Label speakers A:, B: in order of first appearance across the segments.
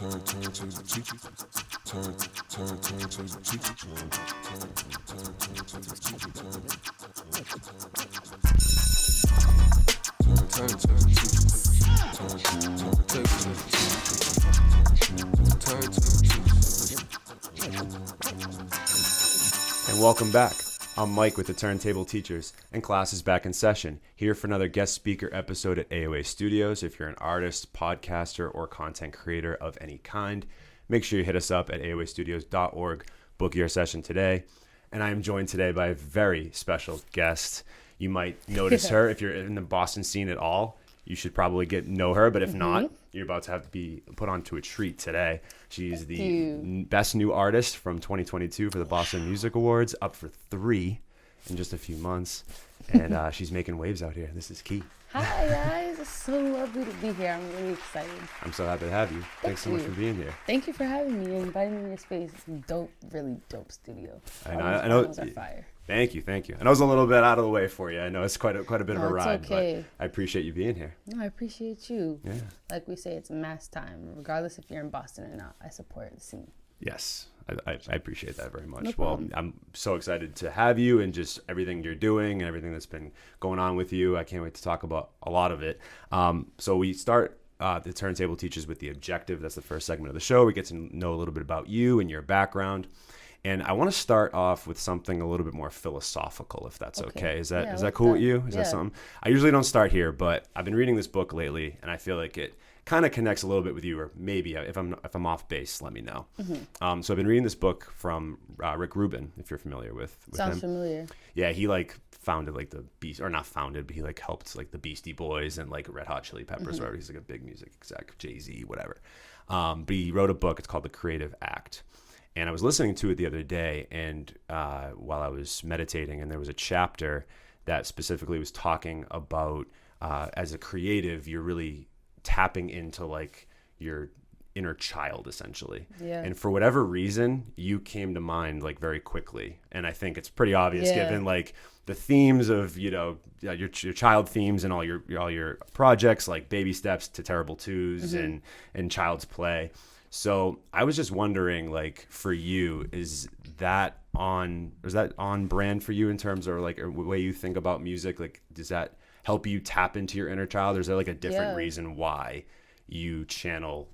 A: turn to the teacher. Turn to the teacher. Turn to the teacher. Turn to the teacher. Turn to the teacher.
B: And welcome back. I'm Mike with the Turntable Teachers, and class is back in session, here for another guest speaker episode at AOA Studios. If you're an artist, podcaster, or content creator of any kind, make sure you hit us up at aoastudios.org, book your session today. And I am joined today by a very special guest. You might notice her if you're in the Boston scene at all. You should probably know her, but if not, you're about to have to be put onto a treat today. She's the best new artist from 2022 for the Boston Music Awards, up for 3 in just a few months. And she's making waves out here. This is Key.
C: Hi, guys. It's so lovely to be here. I'm really excited.
B: I'm so happy to have you. Thanks so much for being here.
C: Thank you for having me and inviting me to your space. It's a dope, really dope studio.
B: I know.
C: Are fire.
B: Thank you. And I was a little bit out of the way for you. I know it's quite a bit of a ride,
C: okay.
B: But I appreciate you being here.
C: No, I appreciate you.
B: Yeah.
C: Like we say, it's mass time. Regardless if you're in Boston or not, I support the scene.
B: Yes, I appreciate that very much.
C: No
B: Well,
C: problem.
B: I'm so excited to have you and just everything you're doing and everything that's been going on with you. I can't wait to talk about a lot of it. So we start the Turntable Teachers with the objective. That's the first segment of the show. We get to know a little bit about you and your background. And I want to start off with something a little bit more philosophical, if that's okay. Is that cool with you? Is that something? I usually don't start here, but I've been reading this book lately, and I feel like it kind of connects a little bit with you, or maybe if I'm off base, let me know. So I've been reading this book from Rick Rubin, if you're familiar with
C: Sounds
B: him.
C: familiar.
B: Yeah, he founded the Beast, or not founded, but he helped the Beastie Boys and Red Hot Chili Peppers, whatever. He's a big music exec, Jay-Z, whatever. But he wrote a book. It's called The Creative Act. And I was listening to it the other day, and while I was meditating, and there was a chapter that specifically was talking about as a creative, you're really tapping into your inner child, essentially.
C: Yeah.
B: And for whatever reason, you came to mind very quickly. And I think it's pretty obvious given the themes of your child themes and all your projects, like Baby Steps to Terrible Twos and Child's Play. So I was just wondering, for you, is that on brand for you in terms of the way you think about music? Does that help you tap into your inner child, or is there a different reason why you channel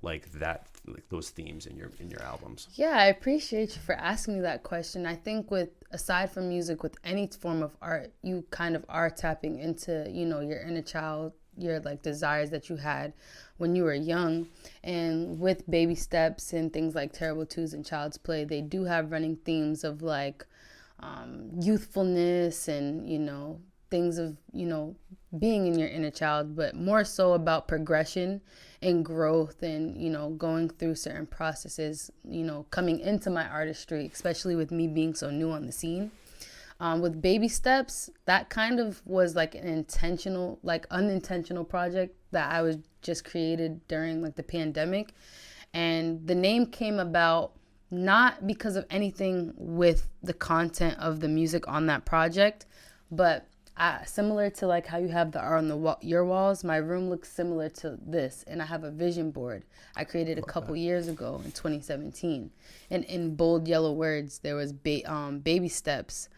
B: those themes in your albums?
C: Yeah, I appreciate you for asking me that question. I think aside from music, with any form of art, you kind of are tapping into, your inner child, your desires that you had when you were young. And with Baby Steps and things like Terrible Twos and Child's Play, they do have running themes of youthfulness and things of being in your inner child, but more so about progression and growth and going through certain processes, coming into my artistry, especially with me being so new on the scene. With Baby Steps, that kind of was an intentional, unintentional project that I was just created during the pandemic. And the name came about not because of anything with the content of the music on that project, but similar to how you have the art on your walls, my room looks similar to this. And I have a vision board I created a couple years ago in 2017. And in bold yellow words, there was Baby Steps.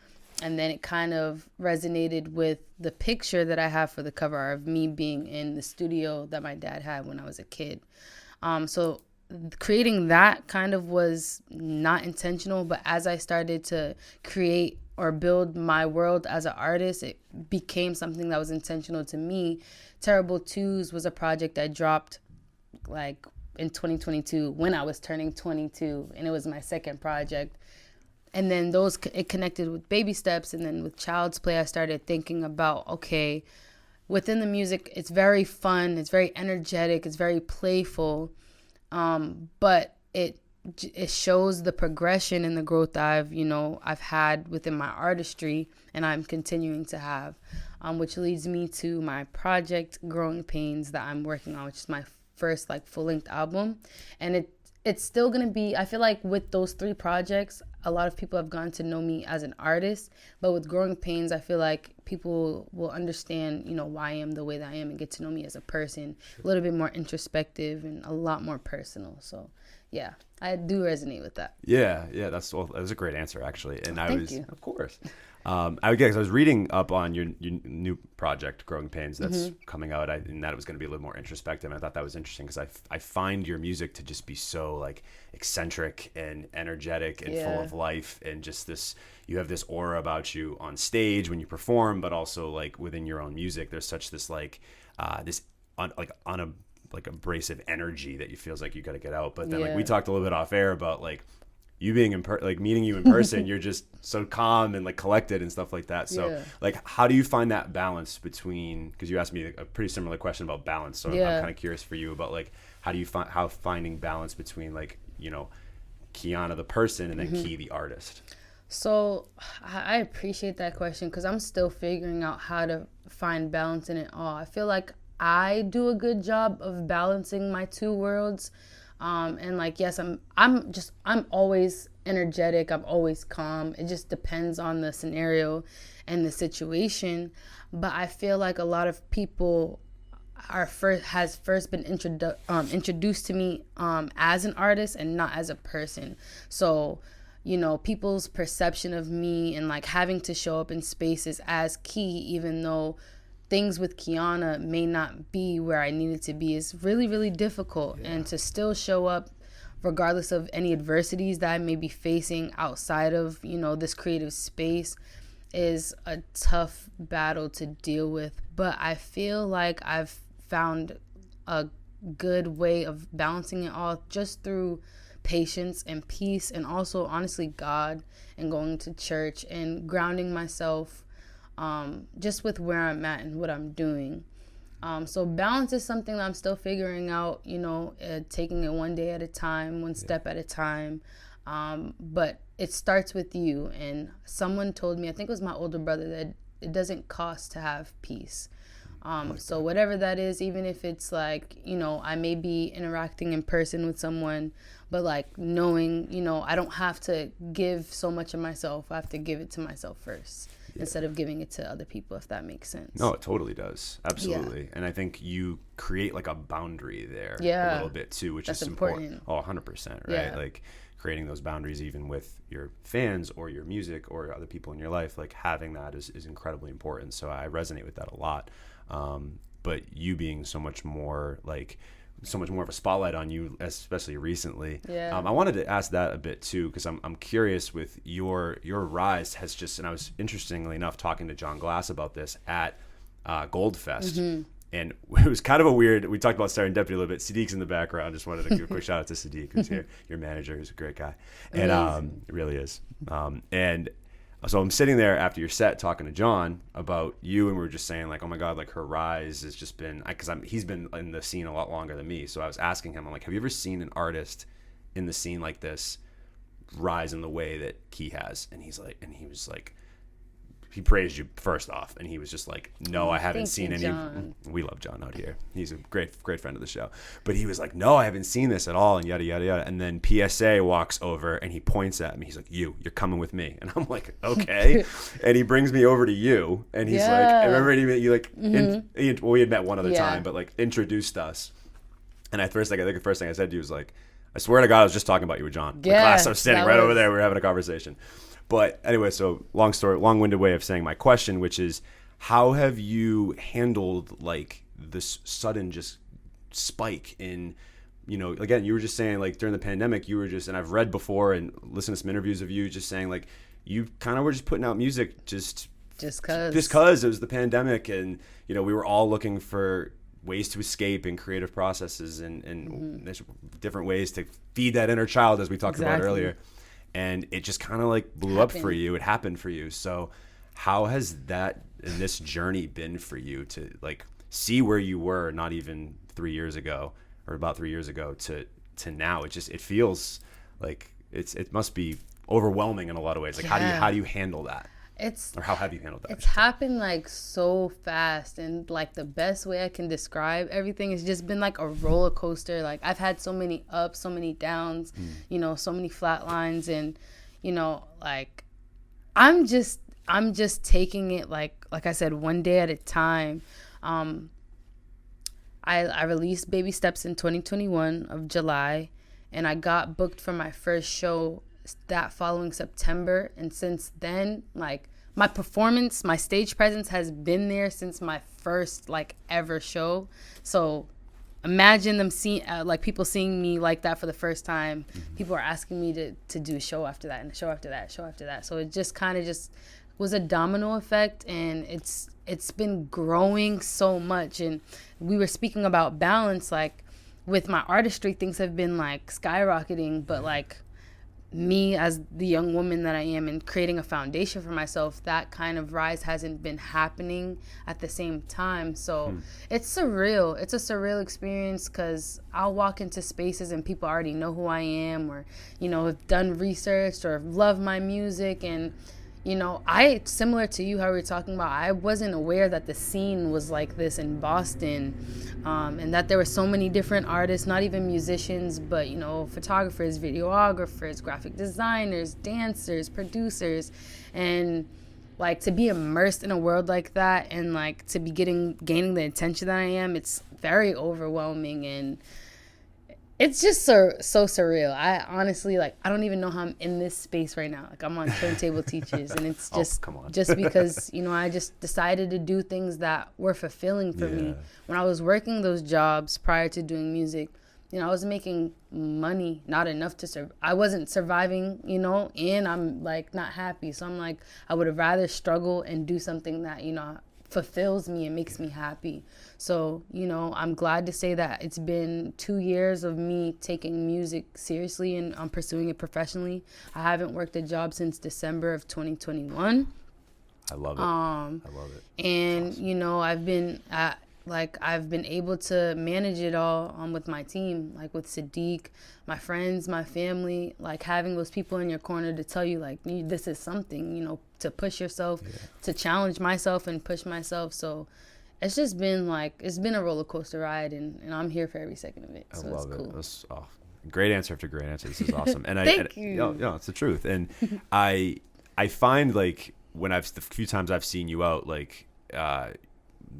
C: And then it kind of resonated with the picture that I have for the cover art of me being in the studio that my dad had when I was a kid. So creating that kind of was not intentional, but as I started to create or build my world as an artist, it became something that was intentional to me. Terrible Twos was a project I dropped in 2022 when I was turning 22, and it was my second project. And then it connected with Baby Steps, and then with Child's Play, I started thinking about, okay, within the music, it's very fun, it's very energetic, it's very playful, but it shows the progression and the growth I've had within my artistry, and I'm continuing to have, which leads me to my project Growing Pains that I'm working on, which is my first full-length album. And it's still going to be, I feel like with those 3 projects, a lot of people have gotten to know me as an artist, but with Growing Pains, I feel like people will understand, you know, why I am the way that I am and get to know me as a person, a little bit more introspective and a lot more personal. So yeah, I do resonate with that.
B: Yeah, that was a great answer actually. And
C: Thank you.
B: Of course. I was reading up on your new project, Growing Pains, that's coming out, and that it was going to be a little more introspective. And I thought that was interesting because I find your music to just be so like eccentric and energetic and full of life, and just this, you have this aura about you on stage when you perform, but also like within your own music, there's such this like abrasive energy that you feels like you got to get out. But then like we talked a little bit off air about like you being meeting you in person, you're just so calm and like collected and stuff like that. So like, how do you find that balance between, because you asked me a pretty similar question about balance. So I'm kind of curious for you about like, how do you finding balance between like, you know, Kiana the person and then Key the artist?
C: So I appreciate that question because I'm still figuring out how to find balance in it all. I feel like I do a good job of balancing my two worlds. And like, yes, I'm always energetic. I'm always calm. It just depends on the scenario and the situation. But I feel like a lot of people has first been introduced to me as an artist and not as a person. So, you know, people's perception of me and like having to show up in spaces as Key, even though things with Kiana may not be where I needed to be, is really, really difficult. And to still show up regardless of any adversities that I may be facing outside of, you know, this creative space is a tough battle to deal with. But I feel like I've found a good way of balancing it all just through patience and peace, and also honestly God, and going to church and grounding myself just with where I'm at and what I'm doing. So balance is something that I'm still figuring out, you know, taking it one day at a time, one step at a time. But it starts with you. And someone told me, I think it was my older brother, that it doesn't cost to have peace. So whatever that is, even if it's like, you know, I may be interacting in person with someone, but like knowing, you know, I don't have to give so much of myself. I have to give it to myself first. Instead of giving it to other people, if that makes sense.
B: No, it totally does. Absolutely. And I think you create like a boundary there a little bit too, which is important. Oh, 100%, right? Yeah. Like creating those boundaries even with your fans or your music or other people in your life, like having that is incredibly important. So I resonate with that a lot. But you being so much more of a spotlight on you, especially recently. I wanted to ask that a bit too, because I'm curious with your rise has just, and I was interestingly enough talking to John Glass about this at Goldfest. And it was kind of we talked about serendipity a little bit. Sadiq's in the background. Just wanted to give a quick shout out to Sadiq, who's here, your manager, who's a great guy. And it really is. And so I'm sitting there after your set talking to John about you, and we were just saying like, oh my God, like her rise has just been, because he's been in the scene a lot longer than me. So I was asking him, I'm like, have you ever seen an artist in the scene like this rise in the way that Key has? And he was like, he praised you first off, and he was just like, no, I haven't seen any. John. We love John out here. He's a great friend of the show. But he was like, no, I haven't seen this at all, and yada, yada, yada. And then PSA walks over, and he points at me. He's like, you're coming with me. And I'm like, okay. And he brings me over to you, and he's like, I remember you like, we had met one other time, but like introduced us. And I think the first thing I said to you was like, I swear to God, I was just talking about you with John. The class, I was sitting right over there. We were having a conversation. But anyway, so long-winded way of saying my question, which is, how have you handled like this sudden just spike in, you know, again, you were just saying like during the pandemic, you were just, and I've read before and listened to some interviews of you just saying like, you kind of were just putting out music just cause it was the pandemic, and, you know, we were all looking for ways to escape and creative processes and there's different ways to feed that inner child, as we talked about earlier. And it just kind of like blew up for you. It happened for you. So how has that in this journey been for you to like see where you were not even 3 years ago, or about 3 years ago, to now? It feels like it must be overwhelming in a lot of ways. Like how do you handle that? How have you handled that?
C: It's happened like so fast, and like the best way I can describe everything has just been like a roller coaster. Like I've had so many ups, so many downs, you know, so many flat lines, and, you know, like I'm just I'm just taking it like I said, one day at a time. I released Baby Steps in 2021 of July, and I got booked for my first show that following September. And since then, like, my performance, my stage presence has been there since my first like ever show. So imagine them seeing like people seeing me like that for the first time. People are asking me to do a show after that and a show after that, show after that. So it just kind of just was a domino effect, and it's been growing so much. And we were speaking about balance, like with my artistry, things have been like skyrocketing, but like me as the young woman that I am and creating a foundation for myself, that kind of rise hasn't been happening at the same time. So it's surreal. It's a surreal experience, because I'll walk into spaces and people already know who I am, or, you know, have done research or love my music. And, you know, similar to you, how we were talking about, I wasn't aware that the scene was like this in Boston, and that there were so many different artists, not even musicians, but, you know, photographers, videographers, graphic designers, dancers, producers. And like, to be immersed in a world like that, and like to be gaining the attention that I am, it's very overwhelming. And it's just so surreal. I honestly, like, I don't even know how I'm in this space right now. Like, I'm on Turntable Teachers, and it's just
B: come on.
C: just because, you know, I just decided to do things that were fulfilling for me. When I was working those jobs prior to doing music, you know, I was making money, not enough to survive. I wasn't surviving, you know, and I'm like not happy. So I'm like, I would have rather struggle and do something that, you know, fulfills me and makes me happy. So, you know, I'm glad to say that it's been 2 years of me taking music seriously, and I'm pursuing it professionally. I haven't worked a job since December of 2021.
B: I love it. I love it.
C: And
B: awesome.
C: You know, I've been able to manage it all with my team, like with Sadiq, my friends, my family, like having those people in your corner to tell you, like, this is something, you know, to push yourself, to challenge myself and push myself. So it's just been like, it's been a roller coaster ride, and I'm here for every second of it. So
B: I love
C: it's cool.
B: it. That's, great answer after great answer. This is awesome. And
C: Thank you.
B: No, it's the truth. And I find, like, the few times I've seen you out, like,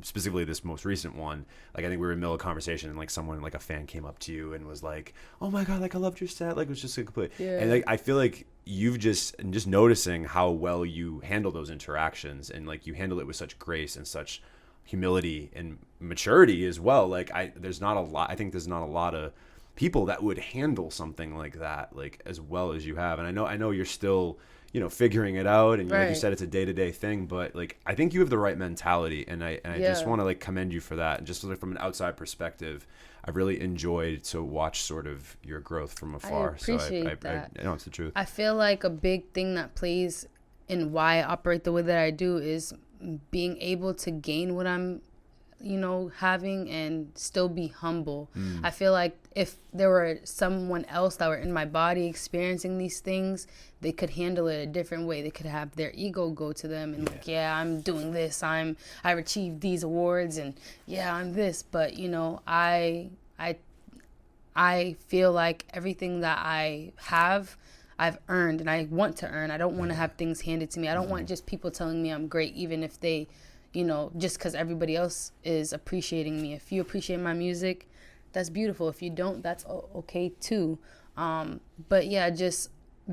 B: specifically this most recent one, like, I think we were in the middle of a conversation, and like someone, like a fan, came up to you and was like, oh my God, like, I loved your set. Like, it was just a complete, and like, I feel like you've just noticing how well you handle those interactions, and like you handle it with such grace and such humility and maturity as well. Like, I think there's not a lot of people that would handle something like that, like, as well as you have. And I know you're still, you know, figuring it out, and like you said, it's a day-to-day thing, but like, I think you have the right mentality, and I just want to like commend you for that. And just like from an outside perspective, I've really enjoyed to watch sort of your growth from afar.
C: I appreciate that.
B: I know it's the truth.
C: I feel like a big thing that plays in why I operate the way that I do is being able to gain what I'm, you know, having, and still be humble. I feel like if there were someone else that were in my body experiencing these things, they could handle it a different way. They could have their ego go to them and like, I'm doing this, I've achieved these awards, and I'm this. But, you know, I feel like everything that I have, I've earned, and I want to earn. I don't want to have things handed to me. I don't want just people telling me I'm great, even if they, you know, just because everybody else is appreciating me. If you appreciate my music, that's beautiful. If you don't, that's okay too. But yeah, just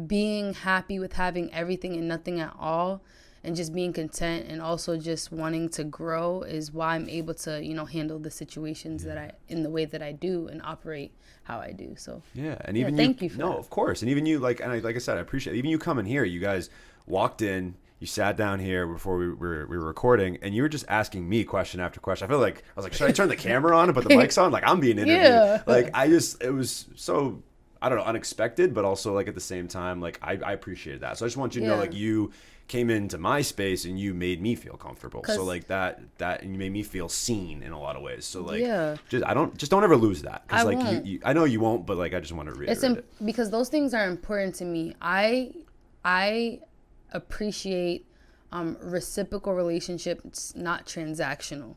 C: being happy with having everything and nothing at all, and just being content, and also just wanting to grow, is why I'm able to, you know, handle the situations that in the way that I do, and operate how I do. So
B: and even
C: thank you for
B: no,
C: that.
B: of course. And even you, like I said, I appreciate it. Even you coming here, you guys walked in, you sat down here before we were recording, and you were just asking me question after question. I feel like, I was like, should I turn the camera on and put the mics on? Like, I'm being interviewed. Like, it was so, I don't know, unexpected, but also like at the same time, like I appreciated that. So I just want you to know, like, you came into my space and you made me feel comfortable. So like that, and you made me feel seen in a lot of ways. So like, just don't ever lose that. Cause like you, I know you won't, but like, I just want to reiterate it.
C: Because those things are important to me. I appreciate reciprocal relationships, not transactional.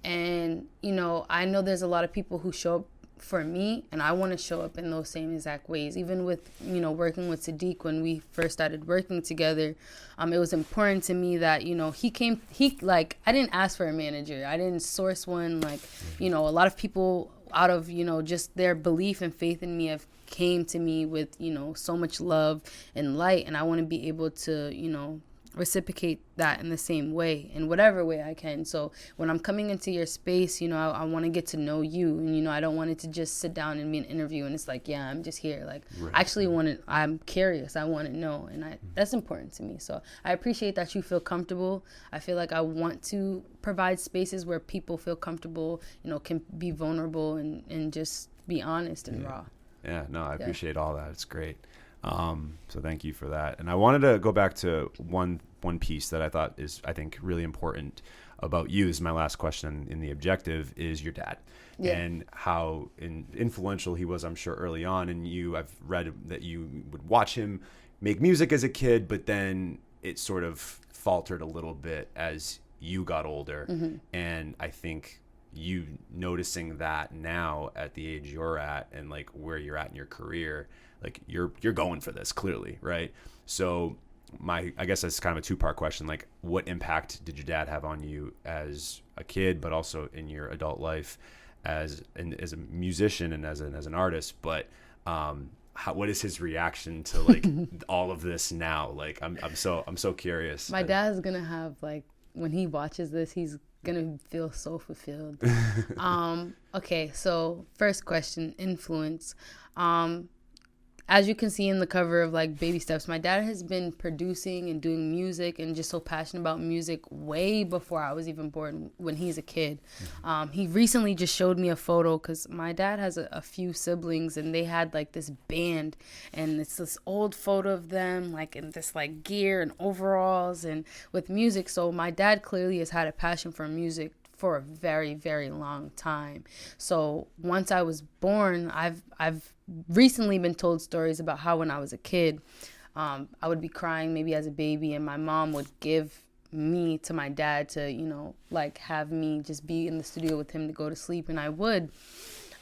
C: And, you know, I know there's a lot of people who show up for me, and I want to show up in those same exact ways. Even with, you know, working with Sadiq when we first started working together, it was important to me that, you know, I didn't ask for a manager. I didn't source one. Like, you know, a lot of people out of, you know, just their belief and faith in me have came to me with, you know, so much love and light, and I want to be able to, you know, reciprocate that in the same way, in whatever way I can. So when I'm coming into your space, you know, I want to get to know you, and, you know, I don't want it to just sit down and be an interview and it's like, yeah, I'm just here. Like, I actually I'm curious. I want to know, and that's important to me. So I appreciate that you feel comfortable. I feel like I want to provide spaces where people feel comfortable, you know, can be vulnerable and just be honest and raw.
B: Yeah, no, I appreciate all that. It's great. So thank you for that. And I wanted to go back to one piece that I thought is, I think, really important about you. This is my last question in the objective, is your dad. Yeah. And how influential he was, I'm sure, early on. And I've read that you would watch him make music as a kid, but then it sort of faltered a little bit as you got older. Mm-hmm. And I think you noticing that now at the age you're at and like where you're at in your career, like you're going for this clearly, right? So I guess that's kind of a two-part question. Like, what impact did your dad have on you as a kid, but also in your adult life as a musician and as an artist? But what is his reaction to like all of this now? Like, I'm so curious.
C: My dad's gonna have, like, when he watches this, he's gonna feel so fulfilled. Okay, so first question, influence. As you can see in the cover of like Baby Steps, my dad has been producing and doing music and just so passionate about music way before I was even born, when he's a kid. He recently just showed me a photo because my dad has a few siblings and they had like this band, and it's this old photo of them like in this like gear and overalls and with music. So my dad clearly has had a passion for music for a very, very long time. So once I was born, I've recently been told stories about how when I was a kid, I would be crying maybe as a baby, and my mom would give me to my dad to, you know, like have me just be in the studio with him to go to sleep, and I would.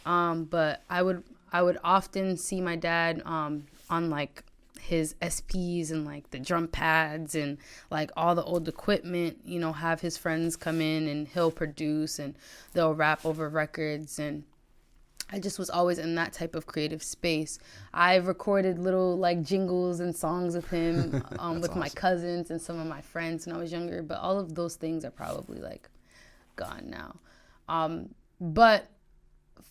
C: But I would often see my dad on like his SPs and like the drum pads and like all the old equipment, you know, have his friends come in and he'll produce and they'll rap over records, and I just was always in that type of creative space. I've recorded little like jingles and songs with him with awesome. My cousins and some of my friends when I was younger, but all of those things are probably like gone now. But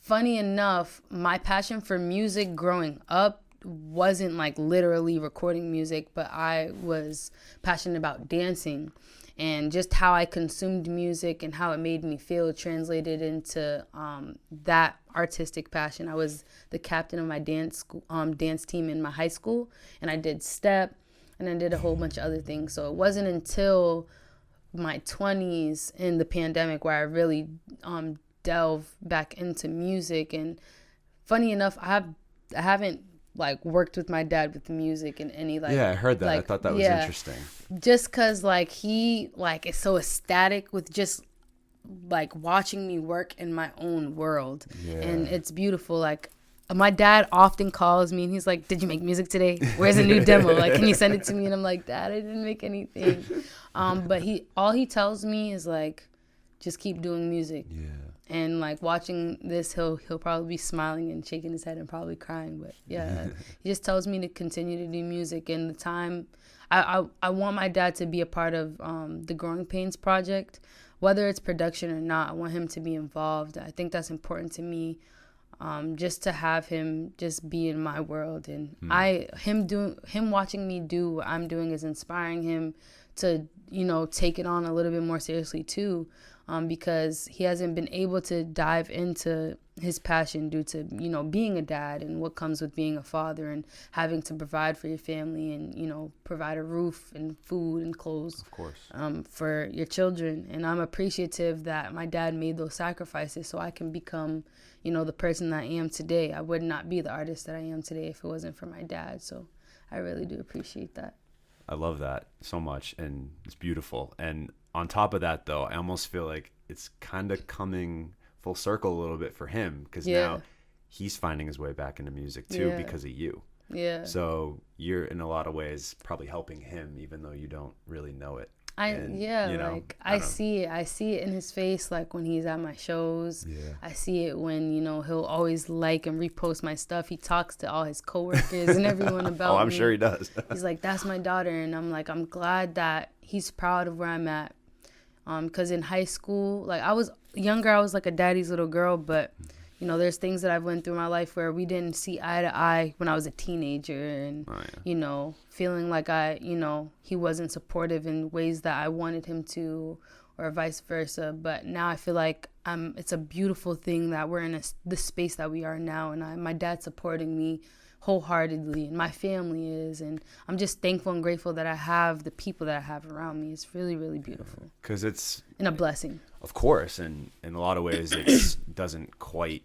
C: funny enough, my passion for music growing up wasn't like literally recording music, but I was passionate about dancing, and just how I consumed music and how it made me feel translated into that artistic passion. I was the captain of my dance team in my high school, and I did step, and I did a whole bunch of other things. So it wasn't until my 20s in the pandemic where I really delved back into music. And funny enough, I haven't like worked with my dad with music in any like,
B: I heard that.
C: Like,
B: I thought that was interesting.
C: Just cause like he like is so ecstatic with just like watching me work in my own world. And it's beautiful. Like my dad often calls me and he's like, "Did you make music today? Where's a new demo? Like, can you send it to me?" And I'm like, "Dad, I didn't make anything." But all he tells me is like, just keep doing music. And like watching this, he'll probably be smiling and shaking his head and probably crying. But he just tells me to continue to do music. And the time, I want my dad to be a part of the Growing Pains project, whether it's production or not. I want him to be involved. I think that's important to me, just to have him just be in my world. And him watching me do what I'm doing is inspiring him to, you know, take it on a little bit more seriously too. Because he hasn't been able to dive into his passion due to, you know, being a dad and what comes with being a father and having to provide for your family and, you know, provide a roof and food and clothes,
B: of course,
C: for your children. And I'm appreciative that my dad made those sacrifices so I can become, you know, the person that I am today. I would not be the artist that I am today if it wasn't for my dad. So I really do appreciate that.
B: I love that so much, and it's beautiful. And on top of that, though, I almost feel like it's kind of coming full circle a little bit for him, because now he's finding his way back into music too because of you.
C: Yeah.
B: So you're in a lot of ways probably helping him, even though you don't really know it.
C: I see it in his face, like when he's at my shows. I see it when, you know, he'll always like and repost my stuff. He talks to all his coworkers and everyone about me.
B: I'm sure he does.
C: He's like, that's my daughter. And I'm like, I'm glad that he's proud of where I'm at. Because in high school, like I was younger, I was like a daddy's little girl, but you know, there's things that I've went through in my life where we didn't see eye to eye when I was a teenager, and, you know, feeling like he wasn't supportive in ways that I wanted him to, or vice versa. But now I feel like it's a beautiful thing that we're in the space that we are now, and my dad's supporting me wholeheartedly, and my family is, and I'm just thankful and grateful that I have the people that I have around me. It's really, really beautiful.
B: Because it's...
C: And a blessing.
B: Of course, and in a lot of ways it doesn't quite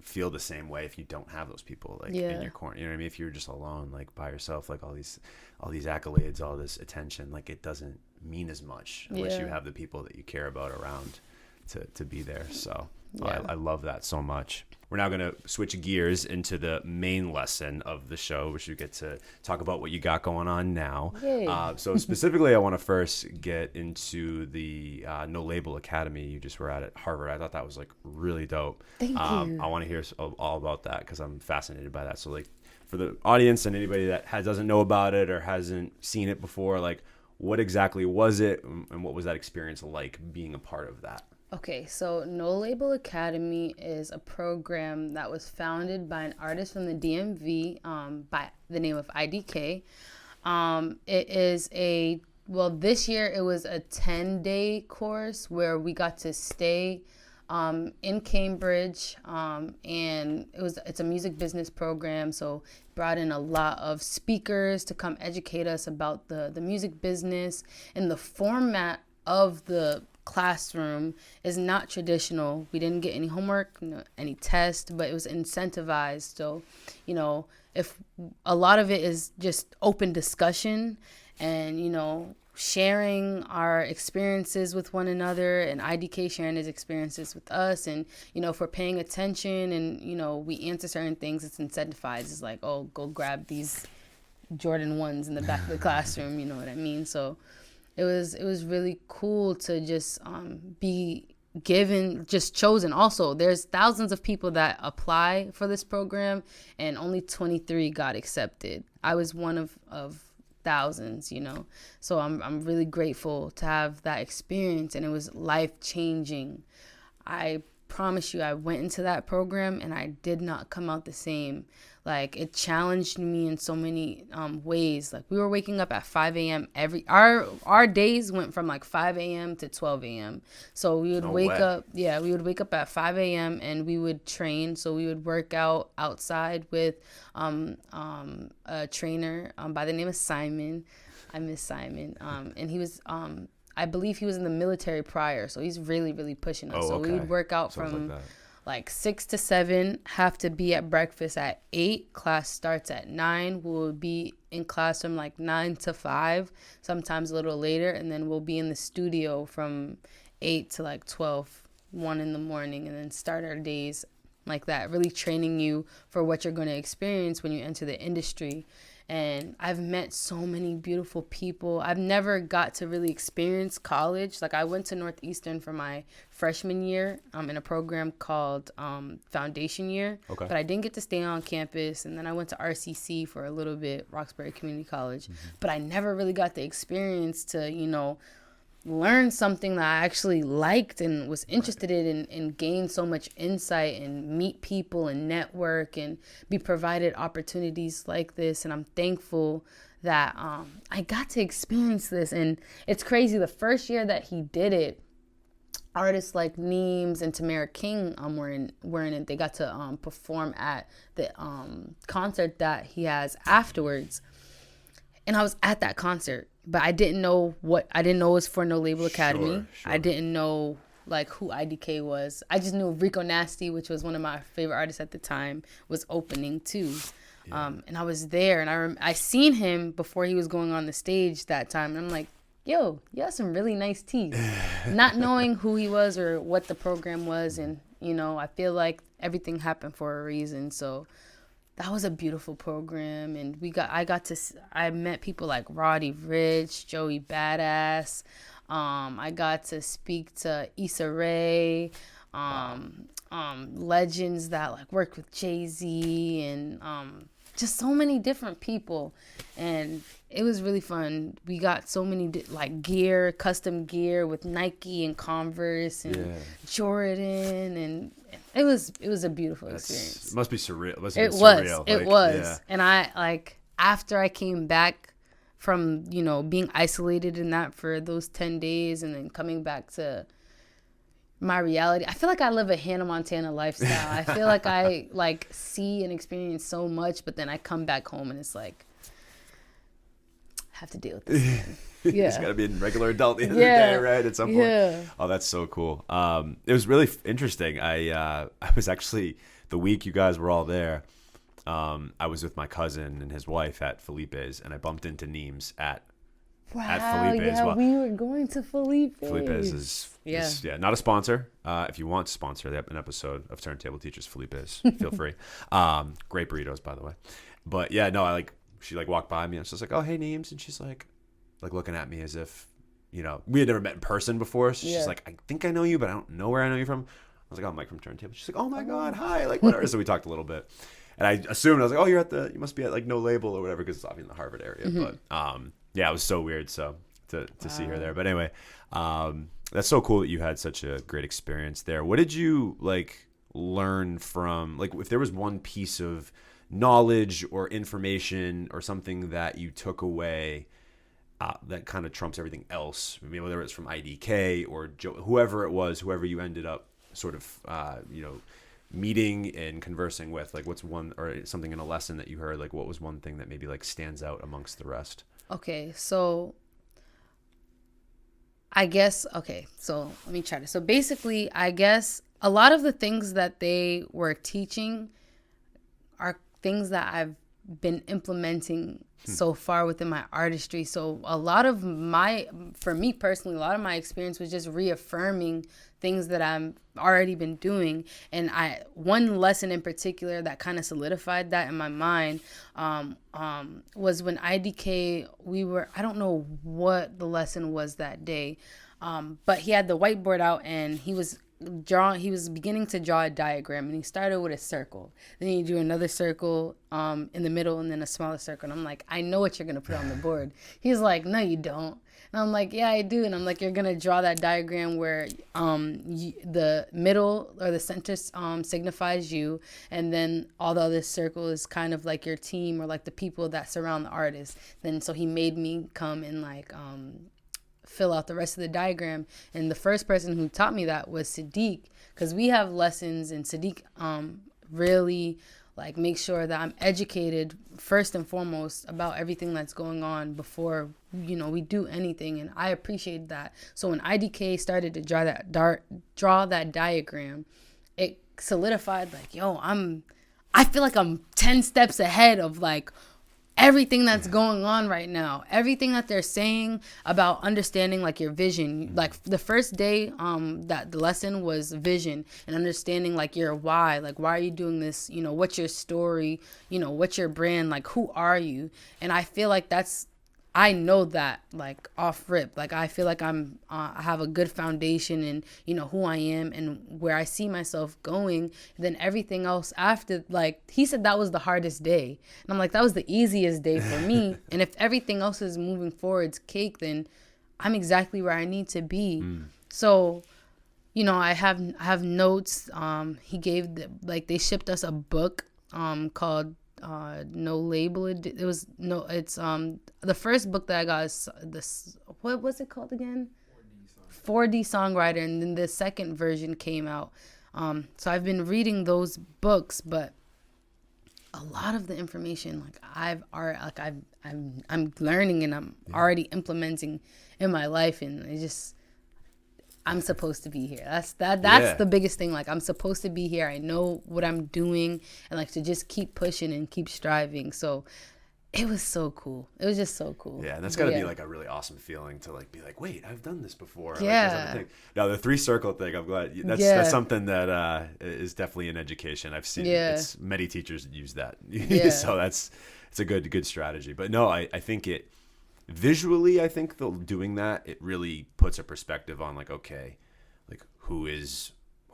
B: feel the same way if you don't have those people like in your corner. You know what I mean? If you're just alone, like by yourself, like all these accolades, all this attention, like it doesn't mean as much unless you have the people that you care about around to be there. So I love that so much. We're now going to switch gears into the main lesson of the show, which you get to talk about what you got going on now. So specifically, I want to first get into the No Label Academy you just were at Harvard. I thought that was like really dope.
C: Thank you.
B: I want to hear all about that because I'm fascinated by that. So like for the audience and anybody that doesn't know about it or hasn't seen it before, like what exactly was it and what was that experience like being a part of that?
C: Okay, so No Label Academy is a program that was founded by an artist from the DMV by the name of IDK. It is this year it was a 10-day course where we got to stay in Cambridge, and it's a music business program, so brought in a lot of speakers to come educate us about the music business, and the format of the classroom is not traditional. We didn't get any homework, any test, but it was incentivized. So, you know, if a lot of it is just open discussion and, you know, sharing our experiences with one another, and IDK sharing his experiences with us. And, you know, if we're paying attention and, you know, we answer certain things, it's incentivized. It's like, oh, go grab these Jordan 1s in the back of the classroom. You know what I mean? So it was really cool to just be chosen. Also, there's thousands of people that apply for this program, and only 23 got accepted. I was one of thousands, you know. So I'm really grateful to have that experience, and it was life-changing. I promise you, I went into that program and I did not come out the same. Like, it challenged me in so many ways. Like, we were waking up at 5 a.m. Our days went from like 5 a.m. to 12 a.m. So we would wake up at 5 a.m. and we would train. So we would work out outside with a trainer by the name of Simon. I miss Simon. And he was I believe he was in the military prior, so he's really, really pushing us. So we would work out from like 6 to 7, have to be at breakfast at 8. Class starts at 9. We'll be in class from like 9 to 5, sometimes a little later, and then we'll be in the studio from 8 to like 12, 1 in the morning, and then start our days like that, really training you for what you're going to experience when you enter the industry. And I've met so many beautiful people. I've never got to really experience college. Like, I went to Northeastern for my freshman year in a program called Foundation Year. But I didn't get to stay on campus. And then I went to RCC for a little bit, Roxbury Community College. But I never really got the experience to, you know, learn something that I actually liked and was interested in, and gain so much insight and meet people and network and be provided opportunities like this. And I'm thankful that I got to experience this. And it's crazy, the first year that he did it, artists like Neems and Tamara King were in it. They got to perform at the concert that he has afterwards. And I was at that concert, but I didn't know it was for No Label Academy. Sure. I didn't know like who IDK was. I just knew Rico Nasty, which was one of my favorite artists at the time, was opening too. And I was there, and I seen him before he was going on the stage that time. And I'm like, yo, you have some really nice teeth. Not knowing who he was or what the program was. And, I feel like everything happened for a reason. So that was a beautiful program, and I met people like Roddy Ricch, Joey Badass. I got to speak to Issa Rae, legends that like worked with Jay-Z, and just so many different people, and it was really fun. We got so many like custom gear with Nike and Converse and Jordan, and it was a beautiful experience.
B: It must be surreal.
C: It was.
B: Surreal.
C: It was. And after I came back from, being isolated in that for those 10 days and then coming back to my reality, I feel like I live a Hannah Montana lifestyle. I feel like I see and experience so much, but then I come back home and it's like, I have to deal with this again.
B: You just got to be a regular adult the end of the day, right? At some point.
C: Yeah.
B: Oh, that's so cool. It was really interesting. I was actually, the week you guys were all there, I was with my cousin and his wife at Felipe's, and I bumped into Neems at Felipe's.
C: Yeah, we were going to Felipe's.
B: Felipe's is not a sponsor. If you want to sponsor an episode of Turntable Teachers, Felipe's, feel free. Great burritos, by the way. But yeah, no, she walked by me and I was just like, oh, hey, Neems. And she's like looking at me as if, we had never met in person before. So she's like, I think I know you, but I don't know where I know you from. I was like, oh, I'm Mike from Turntable. She's like, oh my God, hi. Whatever. So we talked a little bit. And I assumed, I was like, oh, you must be at No Label or whatever, because it's obviously in the Harvard area. Mm-hmm. But yeah, it was so weird. So to see her there. But anyway, that's so cool that you had such a great experience there. What did you learn from, if there was one piece of knowledge or information or something that you took away that kind of trumps everything else, whether it's from IDK or whoever you ended up sort of, meeting and conversing with, what's one, or something in a lesson that you heard, what was one thing that maybe stands out amongst the rest?
C: Okay, so so let me try this. So basically, I guess a lot of the things that they were teaching are things that I've been implementing so far within my artistry. So for me personally, a lot of my experience was just reaffirming things that I'm already been doing. And one lesson in particular that kind of solidified that in my mind was when IDK, I don't know what the lesson was that day, but he had the whiteboard out and he was beginning to draw a diagram, and he started with a circle. Then he drew another circle in the middle, and then a smaller circle. And I'm like, I know what you're going to put on the board. He's like, no, you don't. And I'm like, yeah, I do. And I'm like, you're going to draw that diagram where the middle or the center signifies you, and then all the other circle is kind of like your team or the people that surround the artist. Then so he made me come and fill out the rest of the diagram. And the first person who taught me that was Sadiq, because we have lessons, and Sadiq really make sure that I'm educated first and foremost about everything that's going on before we do anything, and I appreciate that. So when IDK started to draw that diagram, it solidified I feel like I'm 10 steps ahead of everything that's going on right now, everything that they're saying about understanding your vision. The first day that the lesson was vision and understanding your why, why are you doing this, what's your story, what's your brand, who are you. And I feel I know that off rip, I feel like I have a good foundation in who I am and where I see myself going. Then everything else after, he said that was the hardest day, and I'm like, that was the easiest day for me. And if everything else is moving forward, cake, then I'm exactly where I need to be. So I have notes. He gave they shipped us a book called No Label. It's the first book that I got is this, what was it called again? 4D Songwriter, and then the second version came out. So I've been reading those books, but a lot of the information I'm learning and I'm already implementing in my life, and I'm supposed to be here. That's the biggest thing. I'm supposed to be here. I know what I'm doing, and to just keep pushing and keep striving. So It was so cool. It was just so cool.
B: Yeah, and that's got to be like a really awesome feeling to like be like, wait, I've done this before.
C: Yeah.
B: Like, now the 3-circle thing, I'm glad that's something that is definitely in education. I've seen it's many teachers use that. So it's a good strategy. But no, I think it visually, I think doing that, it really puts a perspective on like, okay, like who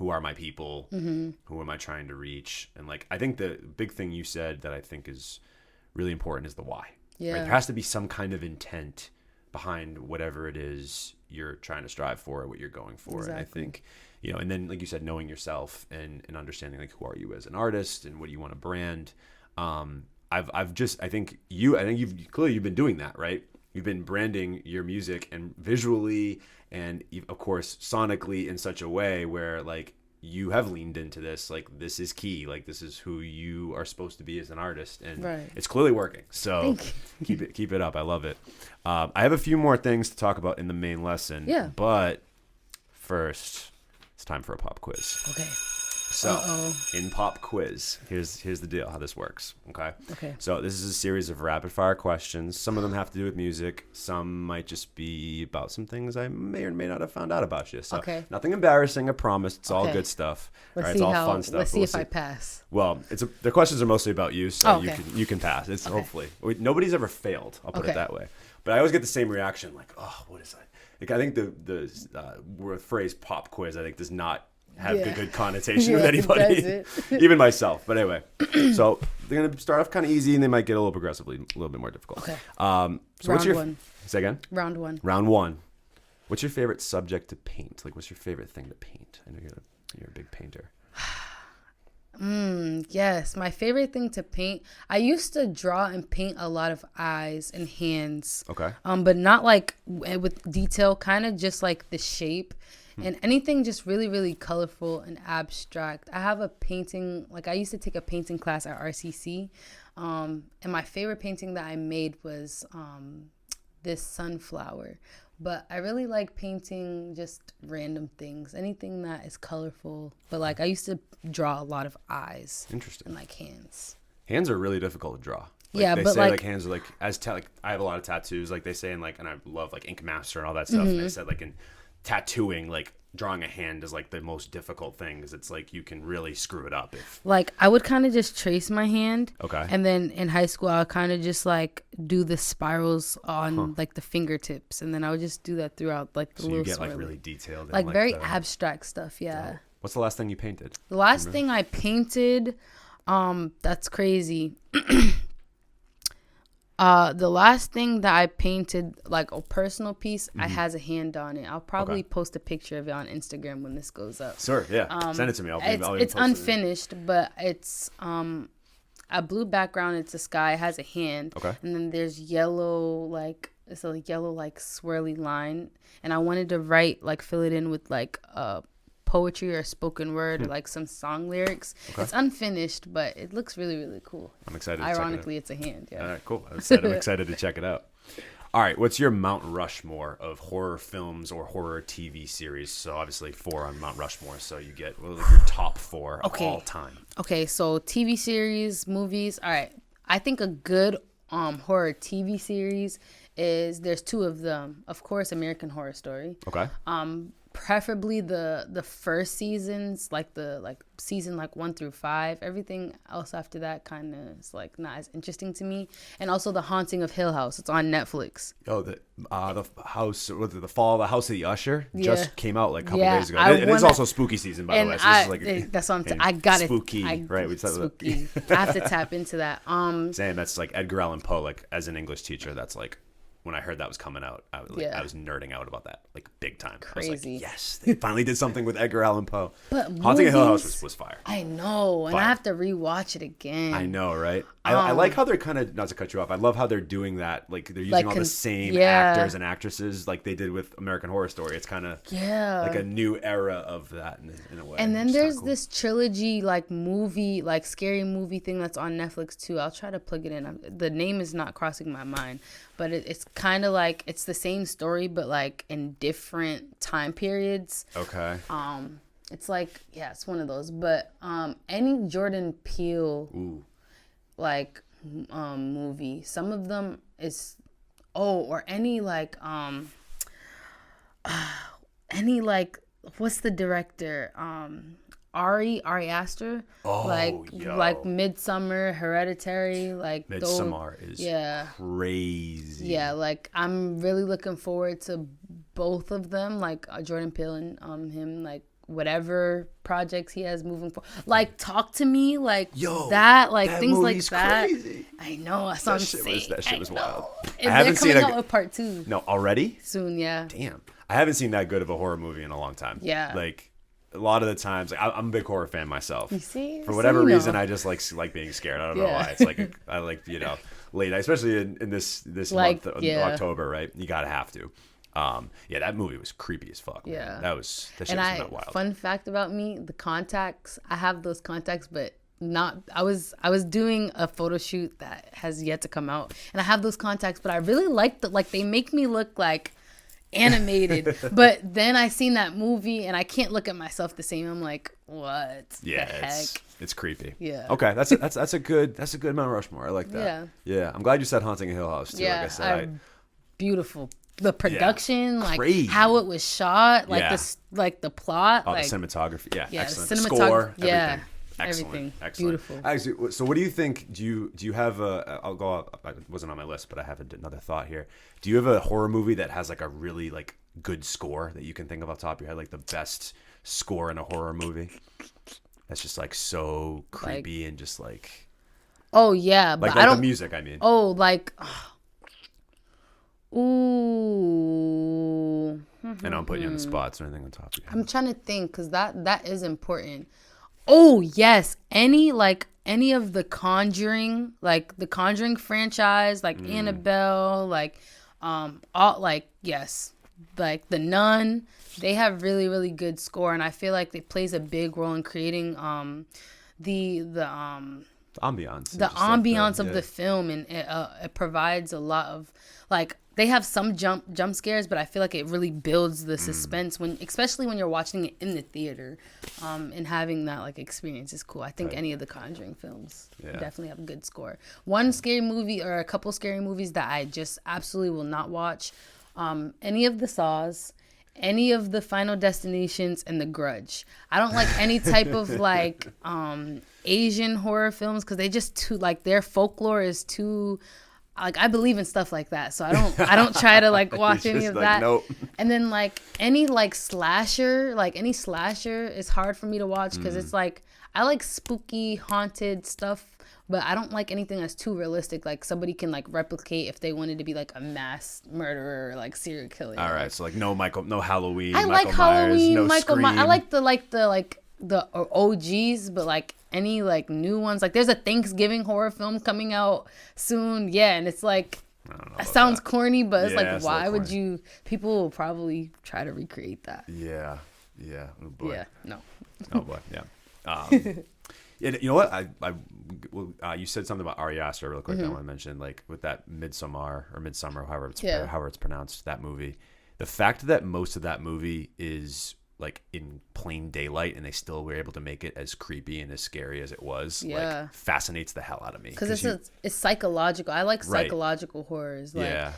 B: are my people? Mm-hmm. Who am I trying to reach? And like, I think the big thing you said that I think is really important is the why. Yeah. Right? There has to be some kind of intent behind whatever it is you're trying to strive for or what you're going for. Exactly. And I think, and then like you said, knowing yourself and understanding like who are you as an artist and what do you want to brand. I think you've clearly been doing that, right? You've been branding your music and visually and of course sonically in such a way where like you have leaned into this, like this is key, like this is who you are supposed to be as an artist, and it's clearly working. So keep it up. I love it. I have a few more things to talk about in the main lesson. Yeah. But first, it's time for a pop quiz.
C: Okay.
B: So in pop quiz, here's the deal, how this works. Okay. So this is a series of rapid fire questions. Some of them have to do with music. Some might just be about some things I may or may not have found out about you. So nothing embarrassing, I promise. It's all good stuff.
C: It's all fun stuff. Let's see if I pass.
B: Well, the questions are mostly about you, so you can pass. It's hopefully. Nobody's ever failed, I'll put it that way. But I always get the same reaction, like, oh, what is that? Like, I think the phrase pop quiz, I think, does not have a good connotation with anybody, even myself. But anyway, so they're going to start off kind of easy and they might get a little progressively a little bit more difficult.
C: Okay.
B: So what's your one? Say again?
C: Round one.
B: Round one. What's your favorite subject to paint? Like, what's your favorite thing to paint? I know you're a big painter.
C: Yes, my favorite thing to paint. I used to draw and paint a lot of eyes and hands. Okay. But not like with detail, kind of just like the shape. And anything just really, really colorful and abstract. I have a painting, like I used to take a painting class at RCC. And my favorite painting that I made was this sunflower. But I really like painting just random things, anything that is colorful. But like I used to draw a lot of eyes. Interesting. And like hands.
B: Hands are really difficult to draw. Like, they say like hands are like, like I have a lot of tattoos, like they say, and I love like Ink Master and all that stuff. And they said like in tattooing, like drawing a hand is like the most difficult thing because it's like you can really screw it up if
C: like I would kind of just trace my hand, and then in high school I would kind of just like do the spirals on like the fingertips, and then I would just do that throughout like the little you get like
B: really detailed and,
C: like very abstract stuff.
B: What's the last thing you painted?
C: The last thing I painted, that's crazy. The last thing that I painted, like a personal piece, I has a hand on it. I'll probably post a picture of it on Instagram when this goes up.
B: Sure, yeah. Send it to me.
C: It's unfinished, but it's a blue background. It's a sky. It has a hand. Okay. And then there's yellow, like it's a yellow, like swirly line. And I wanted to fill it in with like poetry or spoken word or like some song lyrics. It's unfinished, but it looks really, really cool.
B: I'm excited.
C: Ironically, it's a hand. Yeah.
B: All right, cool. I'm excited to check it out. All right, what's your Mount Rushmore of horror films or horror TV series? So obviously 4 on Mount Rushmore, so you get your top 4 of all time. Okay, so TV series, movies. All right, I think a good horror TV series there's 2 of them. Of course, American Horror Story. Okay. Preferably the first seasons, like season 1 through 5. Everything else after that kind of is like not as interesting to me. And also The Haunting of Hill House. It's on Netflix. Oh, the house, the fall of the House of the Usher just came out like a couple days ago. It is also spooky season, by the way. So
C: that's what I'm saying. I got
B: spooky,
C: it.
B: Right?
C: Spooky. I have to tap into that.
B: Same. That's like Edgar Allan Poe. Like as an English teacher, that's like. When I heard that was coming out, I was nerding out about that, like big time.
C: Crazy.
B: I was like, yes, they finally did something with Edgar Allan Poe. But Haunting of Hill House was fire.
C: I know, and I have to rewatch it again.
B: I know, right? I like how they're kind of, not to cut you off, I love how they're doing that. Like they're using all the same actors and actresses like they did with American Horror Story. It's kind of like a new era of that in a way.
C: And then there's this trilogy movie, scary movie thing that's on Netflix too. I'll try to plug it in. The name is not crossing my mind. But it's kind of like it's the same story, but like in different time periods. Okay. It's like it's one of those. But any Jordan Peele, movie. Some of them is or any like what's the director? Ari Aster.
B: Oh,
C: like Midsummer, Hereditary, like
B: Midsommar is crazy.
C: Yeah, like I'm really looking forward to both of them, like Jordan Peele and him, like whatever projects he has moving forward. Like Talk to Me, like that, like things like that.
B: Crazy.
C: I know, that's what I'm saying.
B: That shit was wild.
C: And they're coming out with part 2.
B: No, already?
C: Soon, yeah.
B: Damn. I haven't seen that good of a horror movie in a long time.
C: Yeah.
B: Like a lot of the times, like, I'm a big horror fan myself.
C: You see?
B: For whatever reason, I just like being scared. I don't know why. It's like I like late, especially in this
C: like,
B: month, October, right? You gotta have to. That movie was creepy as fuck. Man.
C: Yeah.
B: That shit was not wild.
C: Fun fact about me, the contacts, I have those contacts, but not, I was doing a photo shoot that has yet to come out, and I have those contacts, but I really like they make me look like animated. But then I seen that movie and I can't look at myself the same. I'm like, what the heck?
B: It's creepy.
C: Yeah.
B: Okay, that's a good Mount Rushmore. I like that. Yeah. I'm glad you said Haunting a Hill House too.
C: Yeah,
B: like I said,
C: beautiful. The production,
B: crazy.
C: like how it was shot, like the plot,
B: the
C: like
B: cinematography. Yeah, excellent.
C: The
B: Score,
C: yeah.
B: Excellent.
C: Beautiful.
B: Actually, so what do you think? Do you have I'll go up. It wasn't on my list, but I have another thought here. Do you have a horror movie that has like a really like good score that you can think of off the top of your head, like the best score in a horror movie? That's just like so creepy and just like.
C: Oh yeah, but I don't.
B: The music, I mean.
C: Oh, like. Ooh.
B: And I'm putting you on the spot, so anything on top of your head.
C: I'm trying to think, because that is important. Oh yes, any of the Conjuring, like the Conjuring franchise, like Annabelle, like all, like, yes, like The Nun, they have really, really good score, and I feel like it plays a big role in creating the ambiance of the film, and it provides a lot of, like, they have some jump scares, but I feel like it really builds the suspense especially when you're watching it in the theater, and having that like experience is cool. I think any of the Conjuring films definitely have a good score. One scary movie or a couple scary movies that I just absolutely will not watch, any of the Saws, any of the Final Destinations, and The Grudge. I don't like any type of like Asian horror films, because they just too, like, their folklore is too, like, I believe in stuff like that, so I don't try to like watch any of that. Nope. And then like any slasher is hard for me to watch, because it's like, I like spooky haunted stuff, but I don't like anything that's too realistic. Like somebody can like replicate if they wanted to be like a mass murderer, like serial killer.
B: All right, so like no Halloween.
C: I like Halloween, no Michael Myers. I like the OGs, but like any like new ones, like there's a Thanksgiving horror film coming out soon, and it's like, it sounds corny, but it's like, why would you? People will probably try to recreate that.
B: Oh boy.
C: Yeah, no.
B: Oh boy, yeah. You know what? You said something about Ari Aster real quick. I want to mention, like, with that Midsummer, however it's pronounced, that movie. The fact that most of that movie is like in plain daylight, and they still were able to make it as creepy and as scary as it was, like, fascinates the hell out of me.
C: Because it's psychological. I like psychological horrors. Like,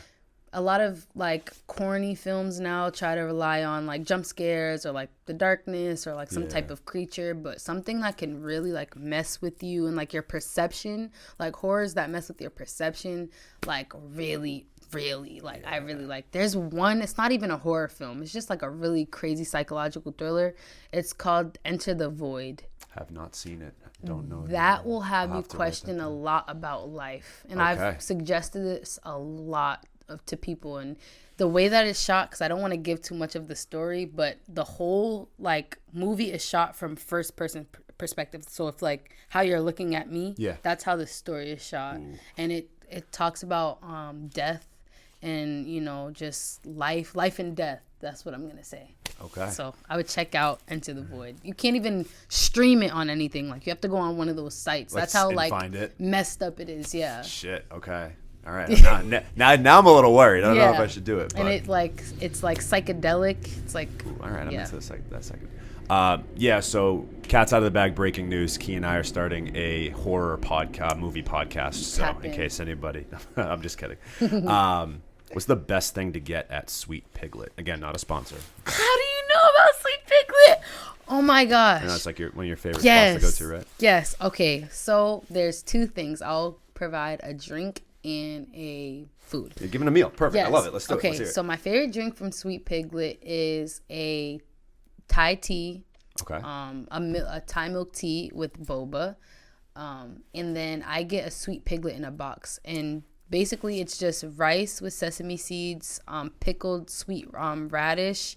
C: a lot of like corny films now try to rely on like jump scares or like the darkness or like some type of creature, but something that can really like mess with you and like your perception, like horrors that mess with your perception, like really like, I really like. There's one, it's not even a horror film, it's just like a really crazy psychological thriller. It's called Enter the Void.
B: Have not seen it. Don't know.
C: That will have you question a lot about life, and I've suggested this a lot to people, and the way that it's shot, because I don't want to give too much of the story, but the whole like movie is shot from first person perspective. So if like how you're looking at me, that's how the story is shot. And it talks about death and, you know, just life and death. That's what I'm gonna say. Okay. So I would check out Enter the Void. You can't even stream it on anything. Like, you have to go on one of those sites. That's how like messed up it is. Yeah.
B: Shit. Okay. All right. Now I'm a little worried. I don't know if I should do it. But.
C: And it's like psychedelic. It's like.
B: Ooh, all right. I'm into that second. Yeah, so cat's out of the bag. Breaking news: Key and I are starting a horror movie podcast. So,
C: Tap
B: in
C: in.
B: case anybody, I'm just kidding. What's the best thing to get at Sweet Piglet? Again, not a sponsor.
C: How do you know about Sweet Piglet? Oh my gosh.
B: I know it's like one of your favorite
C: Yes.
B: spots to go to, right?
C: Yes. Okay. So there's two things. I'll provide a drink and a food.
B: You're giving a meal. Perfect.
C: Yes.
B: I love it. Let's do it.
C: Okay.
B: Let's hear it.
C: So my favorite drink from Sweet Piglet is a Thai tea.
B: Okay.
C: A Thai milk tea with boba. And then I get a Sweet Piglet in a box. And basically it's just rice with sesame seeds, pickled sweet radish,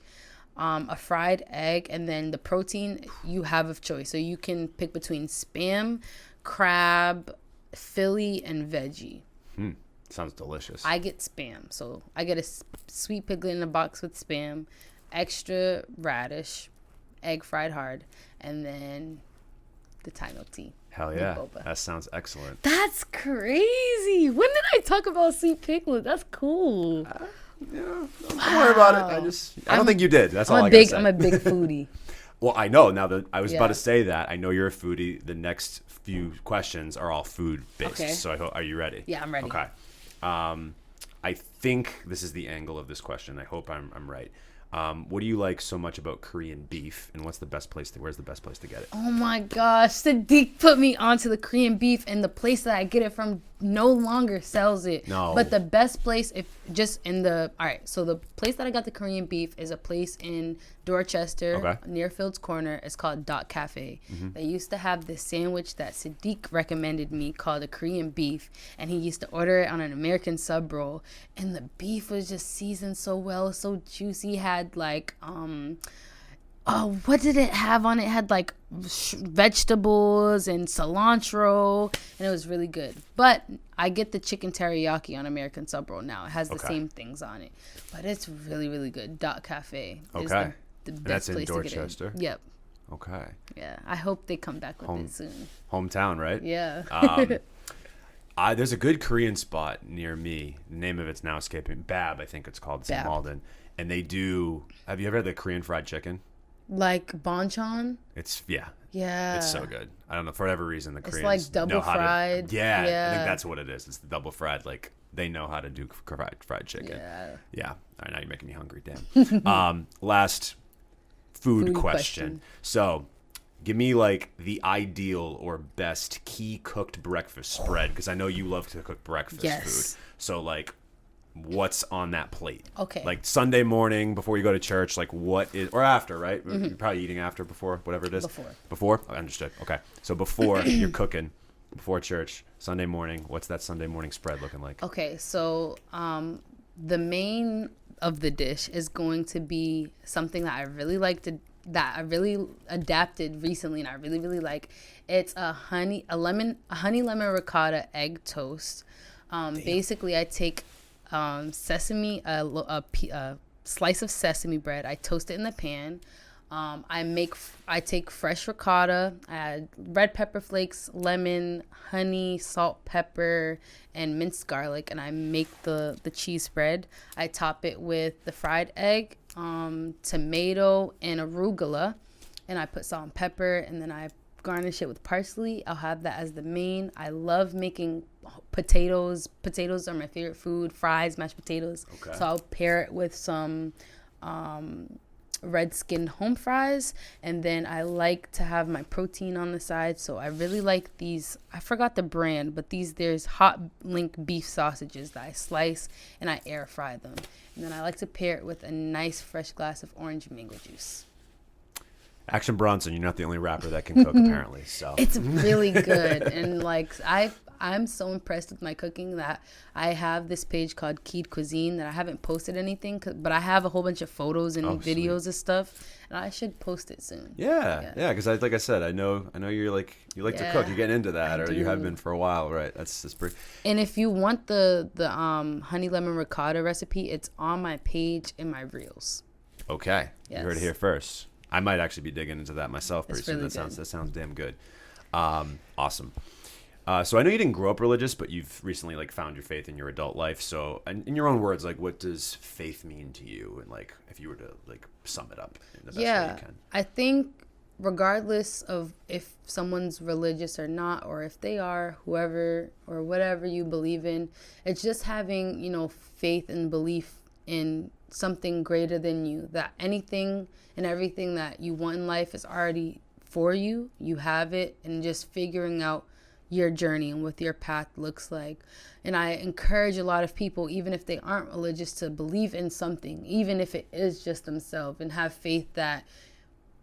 C: a fried egg, and then the protein you have of choice. So you can pick between Spam, crab, Philly, and veggie.
B: Sounds delicious.
C: I get Spam. So I get a Sweet Piglet in a box with Spam, extra radish, egg fried hard, and then the Thai milk tea.
B: Hell
C: with
B: yeah.
C: boba.
B: That sounds excellent.
C: That's crazy. When did I talk about Sweet Piglet? That's cool.
B: Yeah, don't worry about it. I don't think you did. That's all I gotta say.
C: I'm a big foodie.
B: Well, I know now that I was about
C: Yeah.
B: to say that. I know you're a foodie. The next few questions are all food based.
C: Okay.
B: So are you ready?
C: Yeah, I'm ready.
B: Okay. I think this is the angle of this question. I hope I'm right. What do you like so much about Korean beef, and where's the best place to get it?
C: Oh my gosh, Sadiq put me onto the Korean beef, and the place that I get it from no longer sells it.
B: No.
C: But the best place, so the place that I got the Korean beef is a place in Dorchester,
B: Okay.
C: near Fields Corner. It's called Dot Cafe. They used to have this sandwich that Sadiq recommended me called a Korean beef, and he used to order it on an American sub roll, and the beef was just seasoned so well, so juicy. Had like what did it have on it? It had like vegetables and cilantro, and it was really good. But I get the chicken teriyaki on American sub roll now. It has the
B: Okay.
C: same things on it, but it's really, really good. Dot Cafe is
B: Okay.
C: the
B: And
C: best
B: that's in
C: place to
B: Dorchester?
C: get it. Yep.
B: Okay.
C: Yeah. I hope they come back with it soon.
B: Hometown, right?
C: Yeah.
B: There's a good Korean spot near me. The name of it's now escaping. Bab, I think it's called. It's in
C: Bab.
B: Malden. And they do. Have you ever had the Korean fried chicken?
C: Like bonchon.
B: Yeah.
C: Yeah.
B: It's so good. I don't know, for whatever reason, the Koreans
C: like double
B: know how
C: fried.
B: to. Yeah, I
C: Yeah.
B: think that's what it is. It's the double fried. Like they know how to do fried chicken.
C: Yeah.
B: Yeah. All right, now you're making me hungry. Damn. Last food
C: Food
B: question.
C: question.
B: So, give me like the ideal or best key cooked breakfast spread, because I know you love to cook breakfast
C: Yes.
B: food. So like, what's on that plate?
C: Okay.
B: Like Sunday morning before you go to church, like what is, or after, right? You're probably eating after, before, whatever it is. Before? Oh, understood. Okay. So before you're cooking, before church, Sunday morning, what's that Sunday morning spread looking like?
C: Okay, so the main of the dish is going to be something that I really adapted recently, and I really, really like. It's a honey lemon ricotta egg toast. Basically, I take sesame, a slice of sesame bread. I toast it in the pan. I take fresh ricotta, I add red pepper flakes, lemon, honey, salt, pepper, and minced garlic, and I make the cheese spread. I top it with the fried egg, tomato, and arugula, and I put salt and pepper, and then I garnish it with parsley. I'll have that as the main. I love making potatoes. Potatoes are my favorite food. Fries, mashed potatoes.
B: Okay.
C: So I'll pair it with some red skinned home fries, and then I like to have my protein on the side. So I really like these, I forgot the brand, but there's Hot Link beef sausages that I slice and I air fry them, and then I like to pair it with a nice fresh glass of orange mango juice.
B: Action Bronson, you're not the only rapper that can cook, apparently. So
C: It's really good. And like I'm so impressed with my cooking that I have this page called Keyed Cuisine that I haven't posted anything, but I have a whole bunch of photos and videos of stuff, and I should post it soon.
B: Yeah, because like I said, I know you like to cook. You're getting into that, or you have been for a while, right? That's pretty.
C: And if you want the honey lemon ricotta recipe, it's on my page in my reels.
B: Okay,
C: Yes.
B: you heard it here first. I might actually be digging into that myself pretty
C: It's
B: soon.
C: really
B: That
C: good.
B: sounds damn good. Awesome. So I know you didn't grow up religious, but you've recently like found your faith in your adult life. So in your own words, like what does faith mean to you? And like if you were to like sum it up in the best way you can.
C: I think regardless of if someone's religious or not, or if they are, whoever or whatever you believe in, it's just having, faith and belief in something greater than you, that anything and everything that you want in life is already for you. You have it, and just figuring out your journey and what your path looks like. And I encourage a lot of people, even if they aren't religious, to believe in something, even if it is just themselves, and have faith that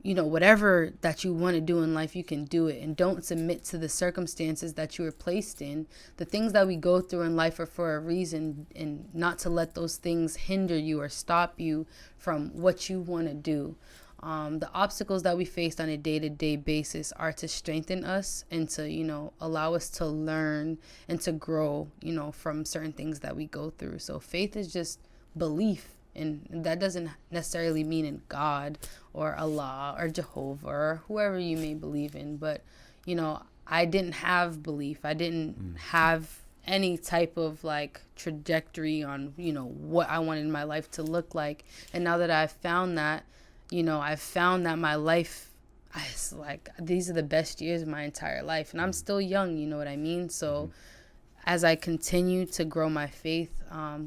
C: whatever that you want to do in life, you can do it. And don't submit to the circumstances that you were placed in. The things that we go through in life are for a reason, and not to let those things hinder you or stop you from what you want to do. The obstacles that we face on a day-to-day basis are to strengthen us and to, allow us to learn and to grow, from certain things that we go through. So faith is just belief. And that doesn't necessarily mean in God or Allah or Jehovah or whoever you may believe in. But, I didn't have belief. I didn't have any type of like trajectory on, what I wanted my life to look like. And now that I've found that, I've found that my life, it's like these are the best years of my entire life. And I'm still young, you know what I mean? So as I continue to grow my faith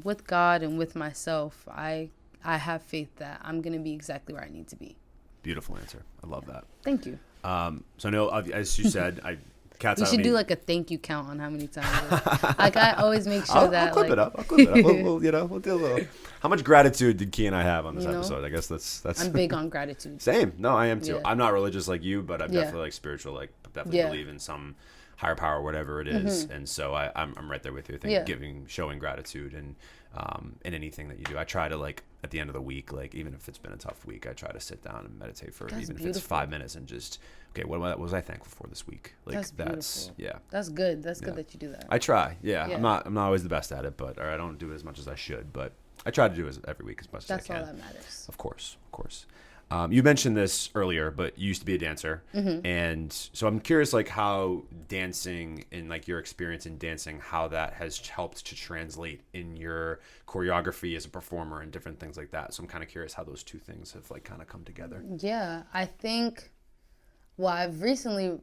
C: with God and with myself, I have faith that I'm going to be exactly where I need to be.
B: Beautiful answer. I love that.
C: Thank you.
B: So I know, as you said,
C: we should do like a thank you count on how many times. Like I always make sure that
B: I'll clip it up. I'll clip it up. We'll do a little. How much gratitude did Key and I have on this episode? I guess that's.
C: I'm big on gratitude.
B: Same. No, I am too.
C: Yeah.
B: I'm not religious like you, but I'm definitely like spiritual. Like definitely
C: Yeah.
B: believe in some higher power, whatever it is. And so I'm right there with you. I think showing gratitude and in anything that you do. I try to like at the end of the week, like even if it's been a tough week, I try to sit down and meditate for
C: That's
B: even
C: beautiful.
B: if it's 5 minutes and just what was I thankful for this week? Like
C: That's
B: that's
C: beautiful. That's good. That's good that you do that.
B: I try. Yeah. I'm not always the best at it, or I don't do it as much as I should, but I try to do it every week as much as I can.
C: That's all that matters.
B: Of course. You mentioned this earlier, but you used to be a dancer. And so I'm curious, like how dancing and like your experience in dancing, how that has helped to translate in your choreography as a performer and different things like that. So I'm kind of curious how those two things have like kind of come together.
C: Yeah, I think, I've recently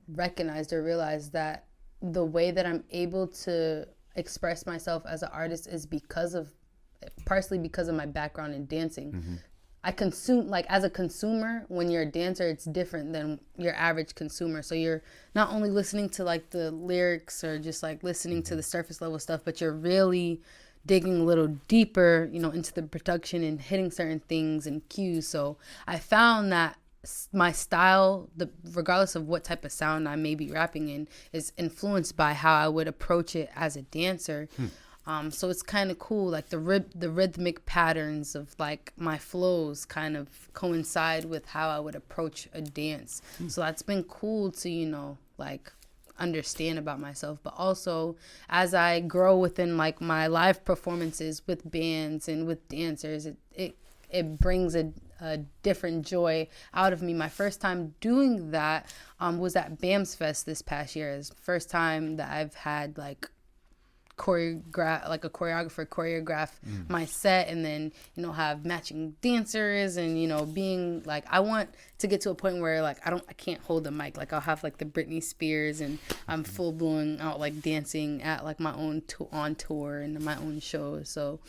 C: recognized or realized that the way that I'm able to express myself as an artist is partially because of my background in dancing. I consume, like as a consumer, when you're a dancer, it's different than your average consumer. So you're not only listening to like the lyrics or just like listening to the surface level stuff, but you're really digging a little deeper, into the production and hitting certain things and cues. So I found that my style, regardless of what type of sound I may be rapping in, is influenced by how I would approach it as a dancer. So it's kind of cool, like the rhythmic patterns of like my flows kind of coincide with how I would approach a dance. So that's been cool to, like understand about myself. But also as I grow within like my live performances with bands and with dancers, it brings a different joy out of me. My first time doing that was at BAMS Fest this past year. It's the first time that I've had like a choreographer choreograph my set, and then have matching dancers, and being like, I want to get to a point where like I can't hold the mic. Like I'll have like the Britney Spears, and I'm full blown out like dancing at like my own on tour and my own shows. So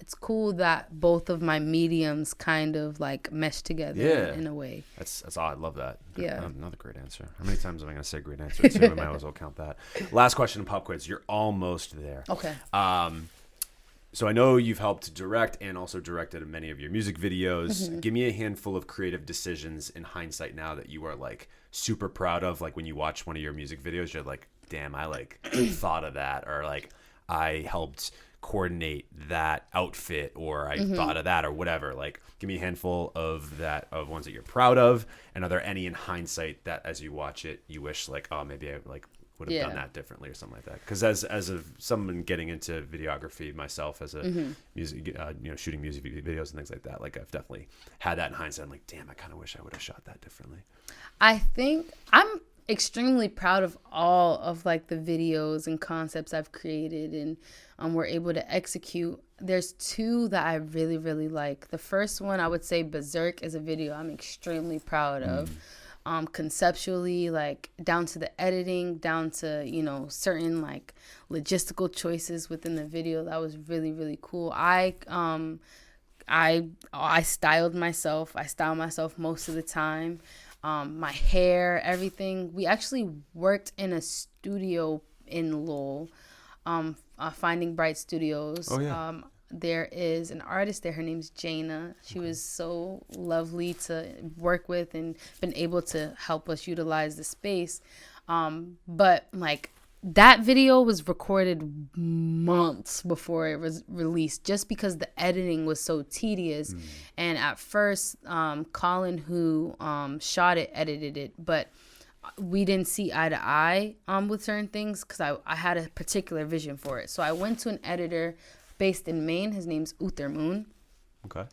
C: it's cool that both of my mediums kind of like mesh together in a way.
B: That's odd. I love that.
C: Yeah.
B: Another great answer. How many times am I going to say great answer? So we might as well count that. Last question in pop quiz. You're almost there.
C: Okay.
B: So I know you've helped direct and also directed many of your music videos. Give me a handful of creative decisions in hindsight now that you are like super proud of. Like when you watch one of your music videos, you're like, damn, I like thought of that, or like I helped coordinate that outfit, or I thought of that, or whatever. Like give me a handful of ones that you're proud of, and are there any in hindsight that as you watch it you wish like, oh, maybe I like would have done that differently or something like that? Because as someone getting into videography myself, as a music shooting music videos and things like that, like I've definitely had that in hindsight. I'm like, damn, I kind of wish I would have shot that differently.
C: I think extremely proud of all of like the videos and concepts I've created and we're able to execute. There's two that I really, really like. The first one, I would say Berserk, is a video I'm extremely proud of. Conceptually, like down to the editing, down to, you know, certain like logistical choices within the video. That was really, really cool. I styled myself. I style myself most of the time. My hair, everything. We actually worked in a studio in Lowell, Finding Bright Studios.
B: Oh, yeah.
C: There is an artist there. Her name's Jaina. She was so lovely to work with and been able to help us utilize the space. But like that video was recorded months before it was released just because the editing was so tedious. And at first, Colin, who shot it, edited it, but we didn't see eye to eye with certain things because I had a particular vision for it. So I went to an editor based in Maine. His name's Uther Moon.
B: Okay.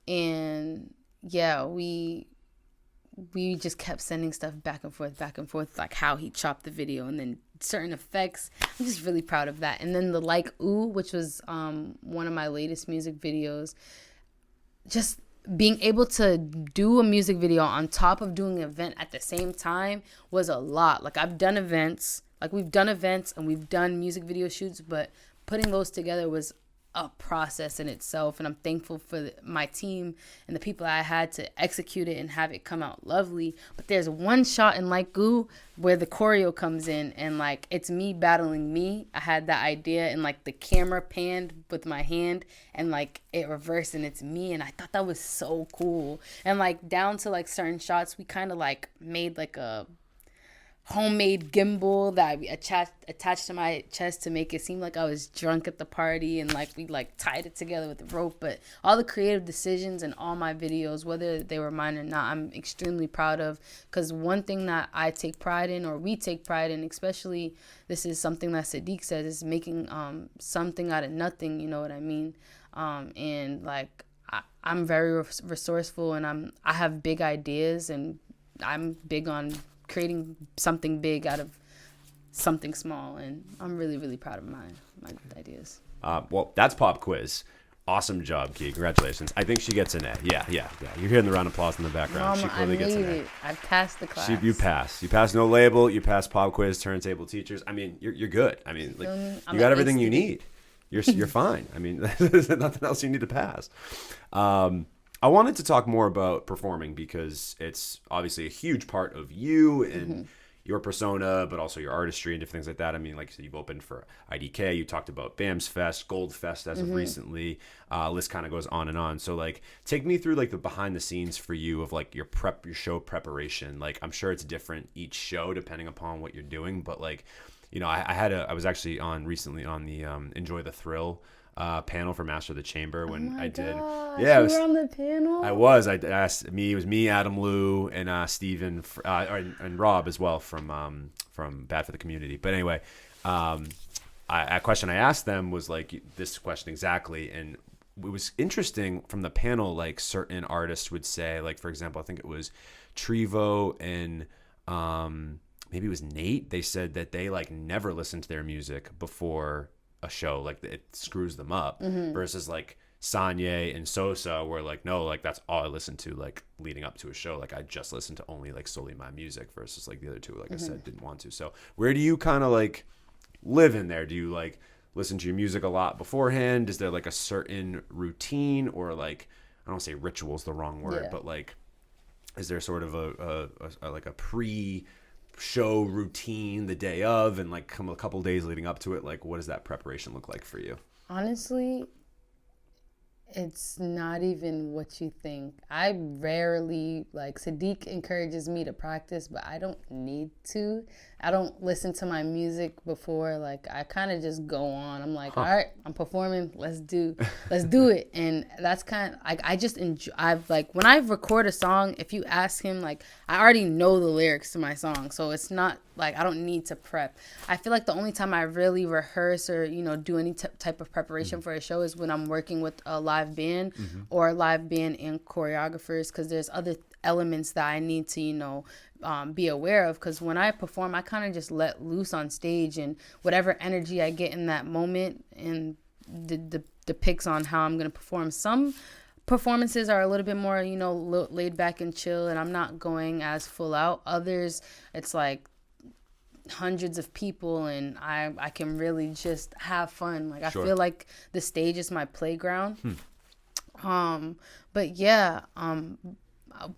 C: And yeah, we just kept sending stuff back and forth, like how he chopped the video and then certain effects. I'm just really proud of that. And then the Like Ooh, which was one of my latest music videos, just being able to do a music video on top of doing an event at the same time was a lot. Like we've done events and we've done music video shoots, but putting those together was a process in itself, and I'm thankful for my team and the people I had to execute it and have it come out lovely. But there's one shot in Like Goo where the choreo comes in and like it's me battling me. I had that idea and like the camera panned with my hand and like it reversed and it's me, and I thought that was so cool. And like down to like certain shots, we kind of like made like a homemade gimbal that we attached to my chest to make it seem like I was drunk at the party, and like we like tied it together with a rope. But all the creative decisions in all my videos, whether they were mine or not, I'm extremely proud of, because one thing that I take pride in, or we take pride in, especially this is something that Sadiq says, is making something out of nothing, you know what I mean? And like I'm very resourceful, and I have big ideas, and I'm big on creating something big out of something small, and I'm really, really proud of my ideas.
B: Well, that's Pop Quiz. Awesome job, Key. Congratulations. I think she gets an A. Yeah. You're hearing the round of applause in the background.
C: Mama,
B: she clearly gets an A.
C: I passed the class.
B: You passed. You passed No Label. You passed Pop Quiz, Turntable Teachers. I mean, you're good. I mean, like, you got everything you need. You're fine. I mean, there's nothing else you need to pass. I wanted to talk more about performing because it's obviously a huge part of you and your persona, but also your artistry and different things like that. I mean, like you said, you've opened for IDK. You talked about BAMS Fest, Gold Fest as of recently. List kind of goes on and on. So, like, take me through like the behind the scenes for you of like your show preparation. Like, I'm sure it's different each show depending upon what you're doing, but like, you know, I was actually recently on the Enjoy the Thrill panel for Master of the Chamber when I did.
C: Yeah, you were on the panel.
B: I was. I asked It was me, Adam Liu, and Steven, and Rob as well from Bad for the Community. But anyway, a question I asked them was like this question exactly, and it was interesting from the panel. Like certain artists would say, like for example, I think it was Trevo and maybe it was Nate. They said that they like never listened to their music before a show, like it screws them up, versus like Sanye and Sosa were like, no, like that's all I listen to like leading up to a show. Like I just listen to only like solely my music, versus like the other two, like I said, didn't want to. So where do you kind of like live in there? Do you like listen to your music a lot beforehand? Is there like a certain routine, or like, I don't say ritual is the wrong word, but like, is there sort of a like a pre-show routine the day of, and like a couple days leading up to it? Like, what does that preparation look like for you?
C: Honestly, it's not even what you think. I rarely, like, Sadiq encourages me to practice, but I don't need to. I don't listen to my music before. Like, I kind of just go on. I'm like, all right, I'm performing. Let's do it. And that's kind of, like, I just enjoy, when I record a song, if you ask him, like, I already know the lyrics to my song. So it's not, like, I don't need to prep. I feel like the only time I really rehearse or, you know, do any type of preparation for a show is when I'm working with a live band or a live band and choreographers, because there's elements that I need to, be aware of. Because when I perform, I kind of just let loose on stage, and whatever energy I get in that moment and the depicts on how I'm going to perform. Some performances are a little bit more, laid back and chill, and I'm not going as full out. Others, it's like hundreds of people, and I can really just have fun. Like, I feel like the stage is my playground. But yeah,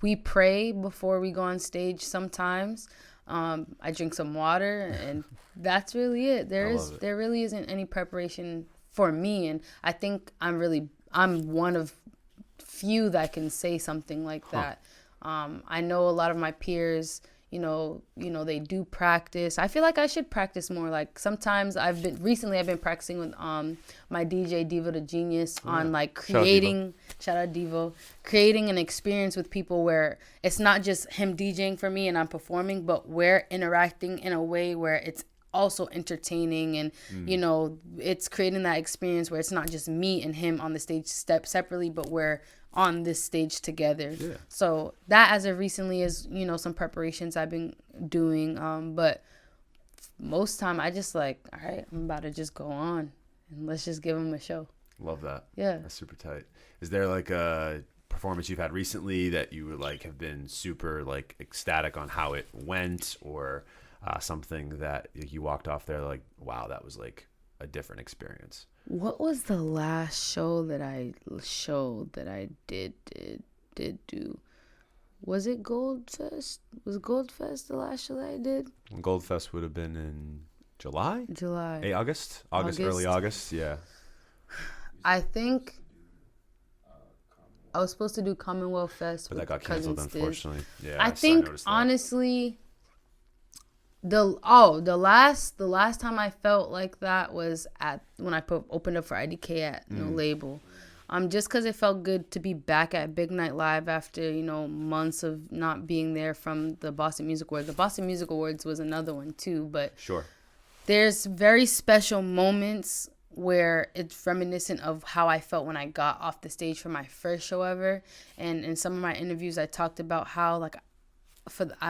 C: we pray before we go on stage sometimes. I drink some water, and that's really it. There really isn't any preparation for me, and I think I'm one of few that can say something like that. I know a lot of my peers, they do practice. I feel like I should practice more. Like, sometimes I've been practicing with my DJ Devo the Genius on like creating, shout out Devo, creating an experience with people where it's not just him DJing for me and I'm performing, but we're interacting in a way where it's also entertaining, and it's creating that experience where it's not just me and him on the stage separately, but we're on this stage together. So that, as of recently, is some preparations I've been doing, but most time I just like, all right, I'm about to just go on and let's just give them a show.
B: Love that.
C: Yeah,
B: that's super tight. Is there like a performance you've had recently that you like have been super like ecstatic on how it went, or something that you walked off there like, wow, that was like a different experience?
C: What was the last show that I did do? Was it Goldfest? Was Goldfest the last show that I did?
B: Goldfest would have been in July?
C: July.
B: August, early August, yeah.
C: I think I was supposed to do Commonwealth Fest,
B: but that got canceled, unfortunately. Yeah,
C: I think honestly, the last time I felt like that was when I opened up for IDK at No Label. Just because it felt good to be back at Big Night Live after months of not being there from the Boston Music Awards. The Boston Music Awards was another one too, but there's very special moments where it's reminiscent of how I felt when I got off the stage for my first show ever. And in some of my interviews, I talked about how like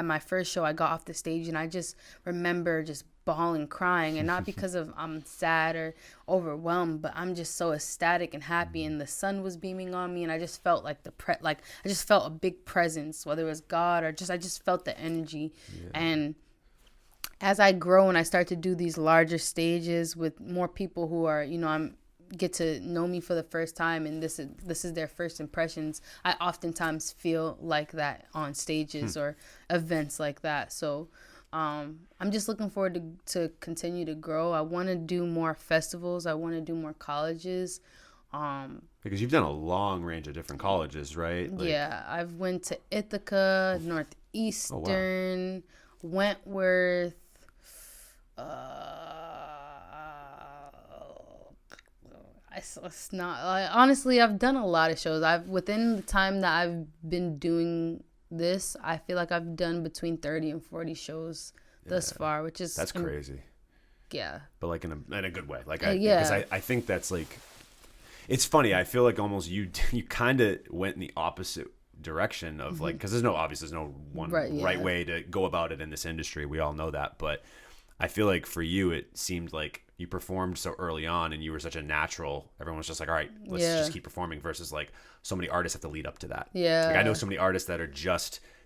C: my first show, I got off the stage and I just remember just bawling, crying, and not because of I'm sad or overwhelmed, but I'm just so ecstatic and happy, and the sun was beaming on me, and I just felt like I just felt a big presence, whether it was God or I just felt the energy. And as I grow and I start to do these larger stages with more people who are, get to know me for the first time, and this is their first impressions, I oftentimes feel like that on stages or events like that. So I'm just looking forward to continue to grow. I want to do more festivals. I want to do more colleges.
B: Because you've done a long range of different colleges, right?
C: Yeah, I've went to Ithaca, Northeastern, Wentworth. It's not like, honestly, I've done a lot of shows. Within the time that I've been doing this, I feel like I've done between 30 and 40 shows thus far, which is
B: that's crazy.
C: Yeah,
B: but like in a good way. Like because I think that's like, it's funny. I feel like almost you kind of went in the opposite direction of like, because there's no one right way to go about it in this industry. We all know that, but I feel like for you, it seemed like you performed so early on and you were such a natural. Everyone was just like, all right, let's just keep performing, versus like so many artists have to lead up to that.
C: Yeah.
B: Like I know so many artists that are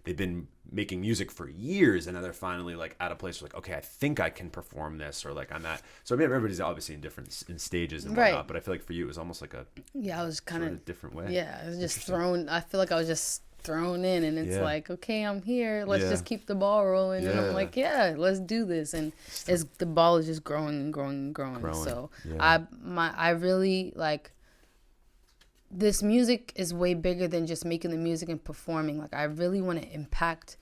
B: they've been making music for years and then they're finally like at a place where like, okay, I think I can perform this, or like I'm at. So I mean, everybody's obviously in stages and whatnot, but I feel like for you, it was almost like
C: I was kind of
B: a different way.
C: Yeah, I was just thrown. I feel like I was just thrown in, and it's like, okay, I'm here, let's just keep the ball rolling. And I'm like, let's do this, and the ball is just growing and growing and growing. So I really like, this music is way bigger than just making the music and performing. Like, I really want to impact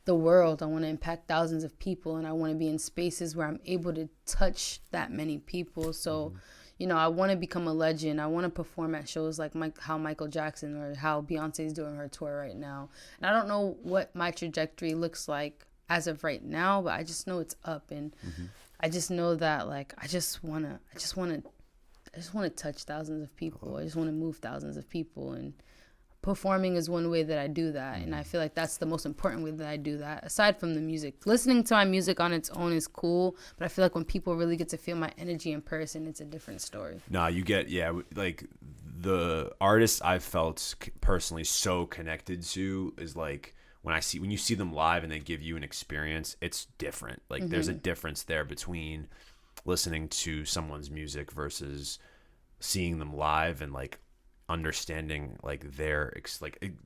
C: the world. I want to impact thousands of people, and I want to be in spaces where I'm able to touch that many people. So I want to become a legend. I want to perform at shows like how Michael Jackson or how Beyonce is doing her tour right now. And I don't know what my trajectory looks like as of right now, but I just know it's up, and I just know that like I just want to touch thousands of people. I just want to move thousands of people, and performing is one way that I do that. And I feel like that's the most important way that I do that, aside from the music. Listening to my music on its own is cool, but I feel like when people really get to feel my energy in person, it's a different story.
B: No, you get, like the artists I've felt personally so connected to is like when you see them live and they give you an experience, it's different. Like there's a difference there between listening to someone's music versus seeing them live and like understanding like their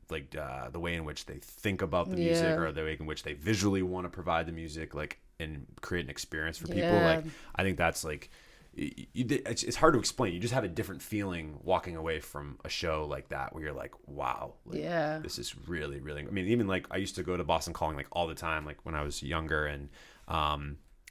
B: the way in which they think about the music or the way in which they visually want to provide the music, like, and create an experience for people. Like I think that's like it's hard to explain. You just have a different feeling walking away from a show like that where you're like, wow, like, this is really, really, I mean, even like I used to go to Boston Calling like all the time, like when I was younger, and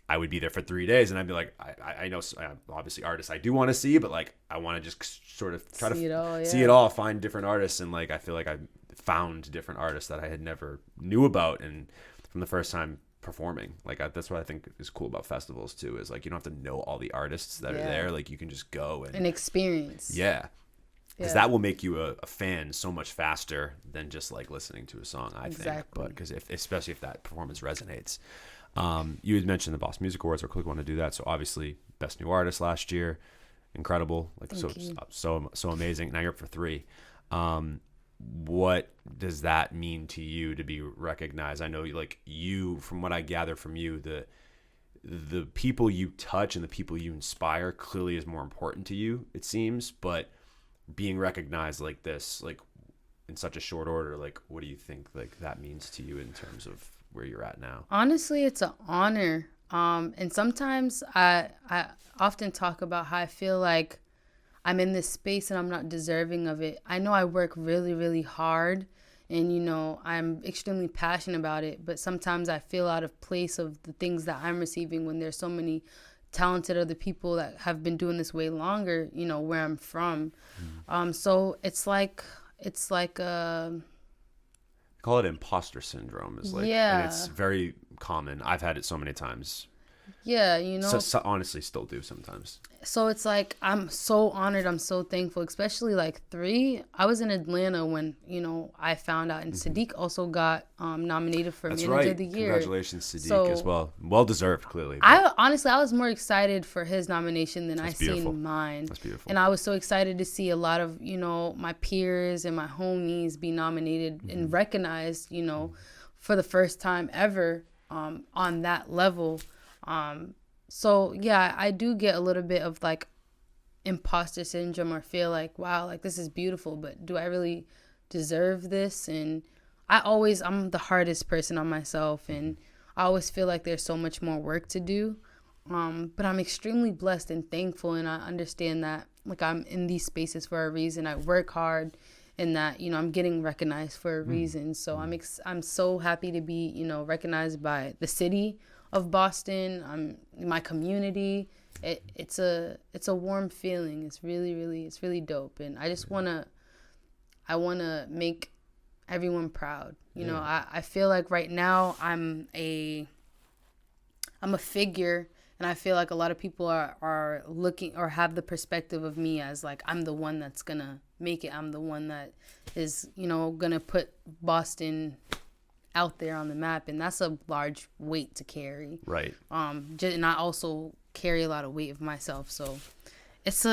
B: I would be there for 3 days, and I'd be like, I know obviously artists I do want to see, but like I want to just sort of try to see it all, find different artists, and like I feel like I found different artists that I had never knew about, and from the first time performing, like that's what I think is cool about festivals too, is like you don't have to know all the artists that are there, like you can just go and experience. Because that will make you a fan so much faster than just like listening to a song, I think. But because especially if that performance resonates. You had mentioned the Boston Music Awards. I quickly want to do that. So obviously, Best New Artist last year, incredible, like so amazing. Now you're up for 3. What does that mean to you to be recognized? I know, like you, from what I gather from you, the people you touch and the people you inspire clearly is more important to you, it seems. But being recognized like this, like in such a short order, like what do you think like that means to you in terms of where you're at now?
C: Honestly, it's an honor. And sometimes I often talk about how I feel like I'm in this space and I'm not deserving of it. I know I work really, really hard, and, you know, I'm extremely passionate about it, but sometimes I feel out of place of the things that I'm receiving when there's so many talented other people that have been doing this way longer, you know, where I'm from. So it's like
B: call it imposter syndrome, is like, and it's very common. I've had it so many times. Yeah, you know. So honestly, still do sometimes.
C: So it's like, I'm so honored. I'm so thankful, especially like 3. I was in Atlanta when, you know, I found out, and Sadiq also got nominated for Manager of the Year.
B: Congratulations, Sadiq, as well. Well deserved, clearly.
C: I was more excited for his nomination than I seen mine.
B: That's beautiful.
C: And I was so excited to see a lot of, you know, my peers and my homies be nominated and recognized, you know, for the first time ever on that level. So yeah, I do get a little bit of like imposter syndrome, or feel like, wow, like this is beautiful, but do I really deserve this? And I'm the hardest person on myself, and I always feel like there's so much more work to do. But I'm extremely blessed and thankful, and I understand that like I'm in these spaces for a reason. I work hard, and that, you know, I'm getting recognized for a reason. So I'm so happy to be, you know, recognized by the city of Boston, my community. It's a warm feeling. It's really dope, and I just wanna make everyone proud. You know, I feel like right now I'm a figure, and I feel like a lot of people are looking or have the perspective of me as like I'm the one that's gonna make it. I'm the one that is, you know, gonna put Boston out there on the map, and that's a large weight to carry.
B: Right.
C: And I also carry a lot of weight of myself, so it's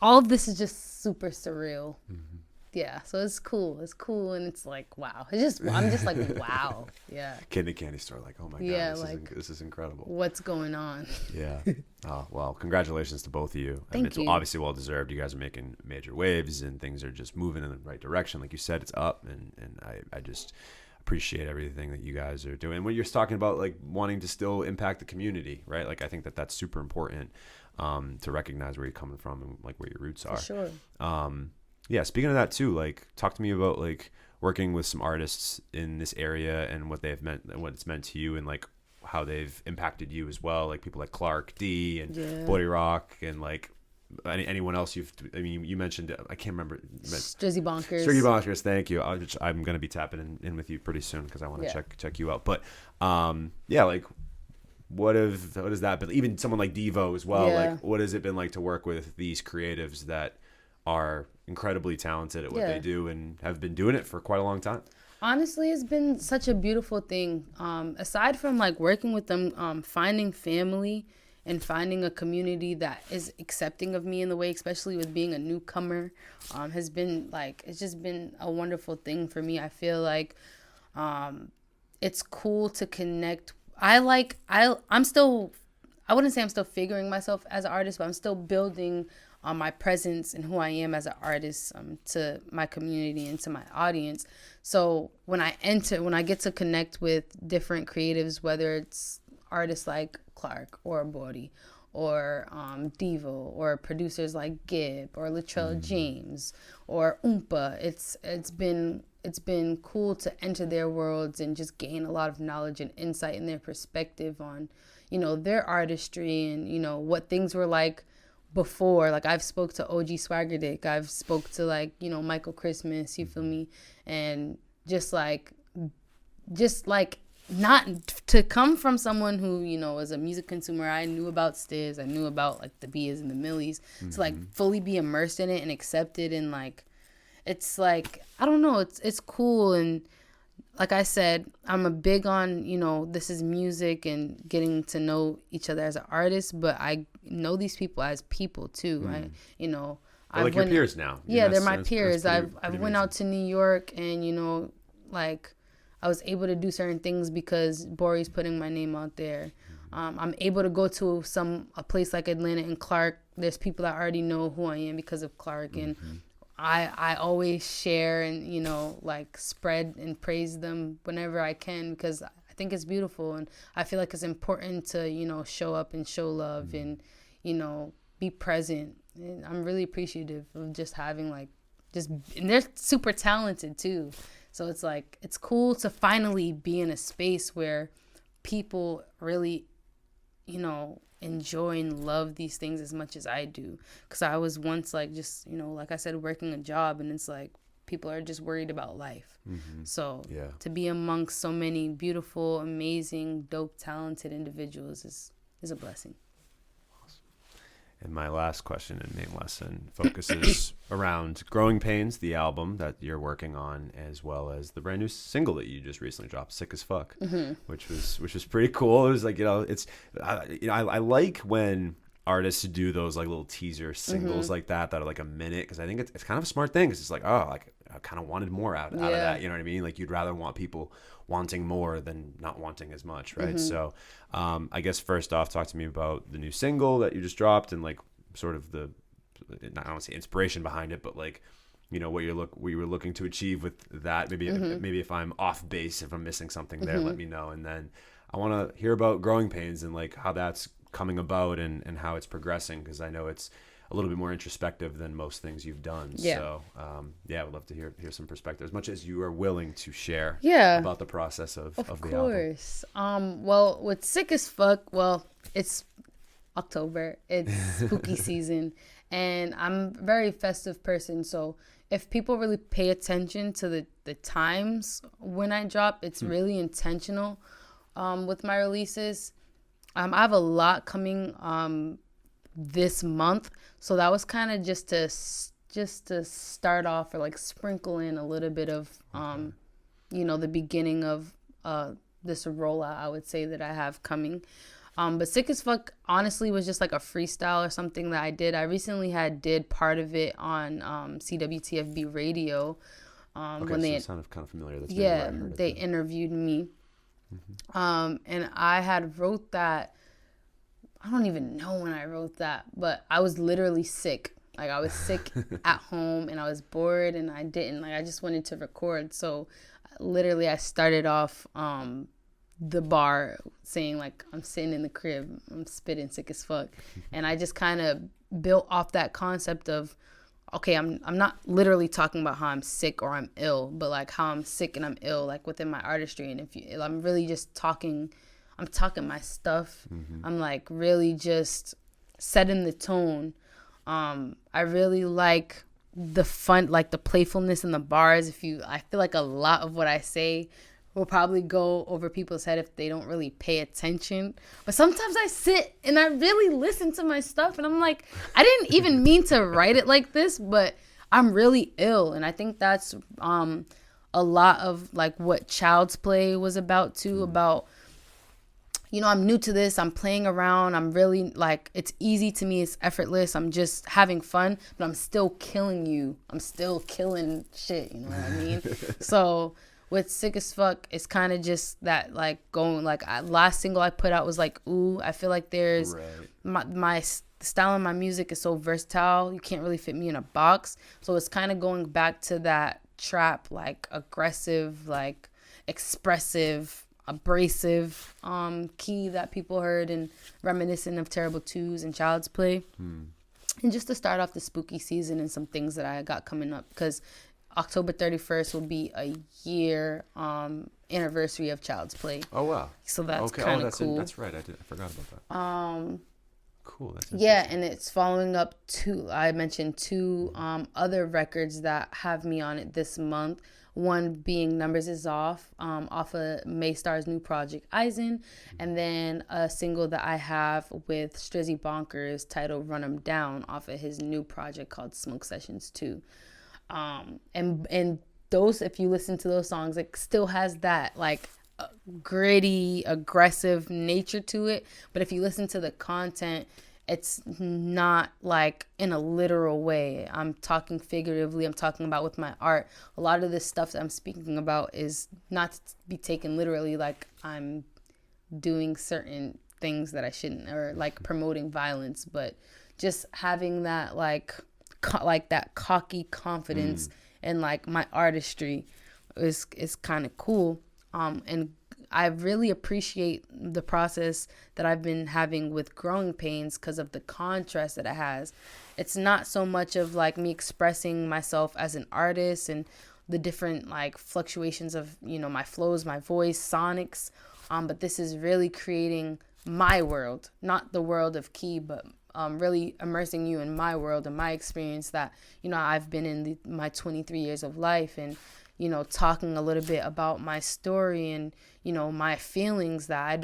C: all of this is just super surreal. Yeah, so it's cool, and it's like, wow, I'm just like, wow. Yeah,
B: kid in the candy store, like, oh my god, this is incredible,
C: what's going on?
B: Yeah. Oh well, congratulations to both of you.
C: Thank you.
B: It's obviously well deserved. You guys are making major waves, and things are just moving in the right direction. Like you said, it's up, and I just appreciate everything that you guys are doing. When you're talking about like wanting to still impact the community, right? Like I think that's super important, to recognize where you're coming from and like where your roots are.
C: For sure.
B: Yeah, speaking of that too, like talk to me about like working with some artists in this area and what they've meant and what it's meant to you, and like how they've impacted you as well, like people like Clark D and Body Rock, and like anyone else you mentioned, I can't remember.
C: Strizzy
B: Bonkers, thank you. I'm going to be tapping in with you pretty soon because I want to check you out. But yeah, like what has that been? Even someone like Devo as well, like what has it been like to work with these creatives that are incredibly talented at what
C: Yeah.
B: they do and have been doing it for quite a long time.
C: Honestly, it's been such a beautiful thing. Aside from like working with them, finding family and finding a community that is accepting of me in the way, especially with being a newcomer, has been like, it's just been a wonderful thing for me. I feel like it's cool to connect. I'm still, I wouldn't say I'm still figuring myself as an artist, but I'm still building on my presence and who I am as an artist to my community and to my audience. So when I get to connect with different creatives, whether it's artists like Clark or Bori or Devo or producers like Gibb or Latrell James or Oompa, it's been cool to enter their worlds and just gain a lot of knowledge and insight in their perspective on, you know, their artistry and, you know, what things were like before. Like I've spoke to OG Swagger Dick, I've spoke to like, you know, Michael Christmas, you feel me? And just like not to come from someone who, you know, was a music consumer. I knew about Stiz, I knew about like the Bias and the Millies, to like fully be immersed in it and accepted, and like it's like, I don't know, it's cool. And like I said, I'm a big on, you know, this is music and getting to know each other as an artist, but I know these people as people too, right? You know,
B: They're like your peers now.
C: Yeah, they're my
B: that's
C: peers.
B: pretty
C: I've went
B: amazing.
C: out to New York, and, you know, like I was able to do certain things because Bori's putting my name out there. I'm able to go to a place like Atlanta and Clark. There's people that already know who I am because of Clark, and I always share and, you know, like spread and praise them whenever I can, because I think it's beautiful, and I feel like it's important to, you know, show up and show love and, you know, be present. And I'm really appreciative of just having like and they're super talented too. So it's like, it's cool to finally be in a space where people really, you know, enjoy and love these things as much as I do. Because I was once like, just, you know, like I said, working a job, and it's like people are just worried about life. So
B: Yeah.
C: to be amongst so many beautiful, amazing, dope, talented individuals is a blessing.
B: And my last question and main lesson focuses around Growing Pains, the album that you're working on, as well as the brand new single that you just recently dropped, Sick as Fuck, which was pretty cool. It was like, you know, I like when artists do those like little teaser singles like that are like a minute, because I think it's kind of a smart thing. It's just like, oh, like I kind of wanted more out of that. You know what I mean? Like you'd rather want people wanting more than not wanting as much, right? So I guess first off, talk to me about the new single that you just dropped, and like sort of the, I don't want to say inspiration behind it, but like, you know, what you were looking to achieve with that. Maybe if I'm off base, if I'm missing something there, let me know. And then I want to hear about Growing Pains and like how that's coming about and how it's progressing, because I know it's a little bit more introspective than most things you've done.
C: Yeah.
B: So I would love to hear some perspective, as much as you are willing to share about the process of the album.
C: Of course. Well, with Sick as Fuck, well, it's October, it's spooky season, and I'm a very festive person, so if people really pay attention to the times when I drop, it's really intentional with my releases. I have a lot coming this month, so that was kind of just to start off, or like sprinkle in a little bit of you know, the beginning of this rollout, I would say, that I have coming. But Sick as Fuck honestly was just like a freestyle or something that I did. I recently did part of it on CWTFB radio. When they
B: sounded kind of familiar. That's maybe where I heard
C: they
B: it.
C: interviewed me. And I had wrote that. I don't even know when I wrote that, but I was literally sick. Like I was sick at home, and I was bored, and I just wanted to record. So literally I started off the bar saying like, I'm sitting in the crib, I'm spitting sick as fuck. And I just kind of built off that concept of, okay, I'm not literally talking about how I'm sick or I'm ill, but like how I'm sick and I'm ill, like within my artistry. And I'm really just talking my stuff. I'm like really just setting the tone. I really like the fun, like the playfulness in the bars. I feel like a lot of what I say will probably go over people's head if they don't really pay attention. But sometimes I sit and I really listen to my stuff and I'm like, I didn't even mean to write it like this, but I'm really ill. And I think that's a lot of like what Child's Play was about too, about, you know, I'm new to this, I'm playing around, I'm really like, it's easy to me, it's effortless, I'm just having fun, but I'm still killing you. I'm still killing shit, you know what I mean? So with Sick as Fuck, it's kind of just that like going, like last single I put out was like, ooh, I feel like there's, my style and my music is so versatile, you can't really fit me in a box. So it's kind of going back to that trap, like aggressive, like expressive, abrasive key that people heard and reminiscent of Terrible Twos and Child's Play. And just to start off the spooky season and some things that I got coming up, because October 31st will be a year anniversary of Child's Play.
B: Oh wow.
C: So that's kind of cool.
B: That's right. I forgot about that. Cool. That's
C: yeah, and it's following up I mentioned two other records that have me on it this month. One being Numbers Is Off of Maystar's new project, Eisen. And then a single that I have with Strizzy Bonkers titled Run 'Em Down off of his new project called Smoke Sessions 2. And those, if you listen to those songs, it still has that like gritty, aggressive nature to it. But if you listen to the content, it's not like in a literal way. I'm talking figuratively. I'm talking about with my art. A lot of this stuff that I'm speaking about is not to be taken literally, like I'm doing certain things that I shouldn't, or like promoting violence, but just having that like that cocky confidence and like my artistry is kind of cool. And I really appreciate the process that I've been having with Growing Pains because of the contrast that it has. It's not so much of like me expressing myself as an artist and the different like fluctuations of, you know, my flows, my voice, sonics. But this is really creating my world, not the world of Key, but really immersing you in my world and my experience that, you know, I've been in my 23 years of life, and, you know, talking a little bit about my story and, you know, my feelings that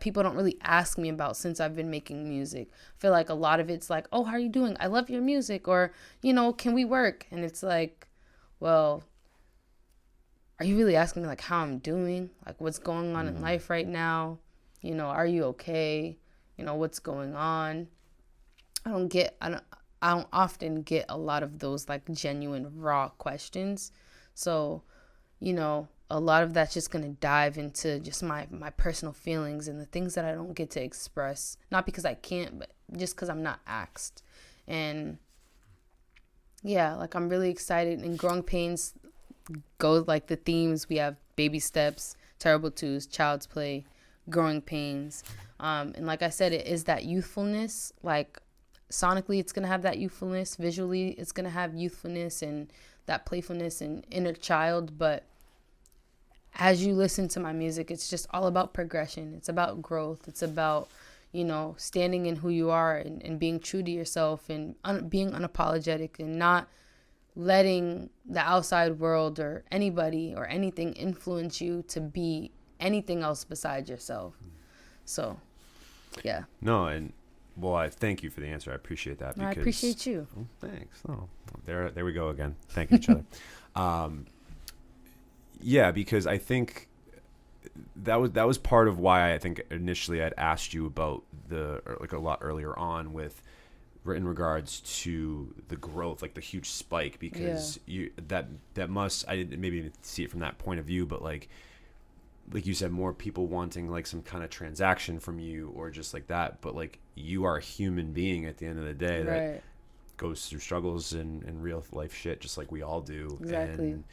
C: people don't really ask me about since I've been making music. I feel like a lot of it's like, oh, how are you doing? I love your music. Or, you know, can we work? And it's like, well, are you really asking me like how I'm doing? Like what's going on in life right now? You know, are you okay? You know, what's going on? I don't often get a lot of those like genuine raw questions. So, you know, a lot of that's just going to dive into just my personal feelings and the things that I don't get to express. Not because I can't, but just because I'm not asked. And yeah, like I'm really excited. And Growing Pains goes like the themes. We have Baby Steps, Terrible Twos, Child's Play, Growing Pains. And like I said, it is that youthfulness. Like sonically, it's going to have that youthfulness. Visually, it's going to have youthfulness and that playfulness and inner child. But as you listen to my music, it's just all about progression. It's about growth. It's about, you know, standing in who you are and being true to yourself and being unapologetic and not letting the outside world or anybody or anything influence you to be anything else besides yourself. So, yeah.
B: No, and well, I thank you for the answer. I appreciate that.
C: I appreciate you.
B: Oh, thanks. Oh, there we go again. Thanking each other. Yeah, because I think that was part of why I think initially I'd asked you about like a lot earlier on with in regards to the growth, like the huge spike, because that must, I didn't maybe see it from that point of view, but like you said, more people wanting like some kind of transaction from you or just like that, but like you are a human being at the end of the day that goes through struggles and real life shit just like we all do.
C: Exactly.
B: And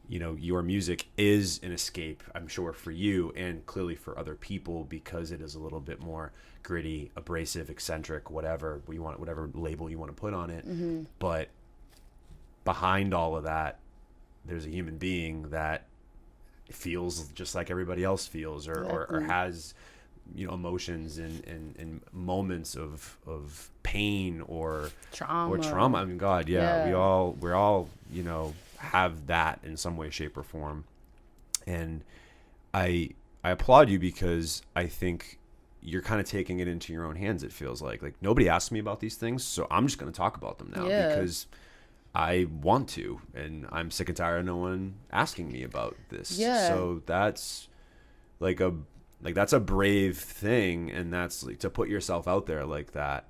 B: you know, your music is an escape, I'm sure, for you and clearly for other people, because it is a little bit more gritty, abrasive, eccentric, whatever label you want to put on it. Mm-hmm. But behind all of that, there's a human being that feels just like everybody else feels, or has, you know, emotions and moments of pain or trauma. I mean, God, we're all, you know, have that in some way, shape, or form. And I applaud you because I think you're kind of taking it into your own hands. It feels like nobody asked me about these things, so I'm just going to talk about them now because I want to, and I'm sick and tired of no one asking me about this.
C: Yeah.
B: So that's that's a brave thing, and that's like to put yourself out there like that.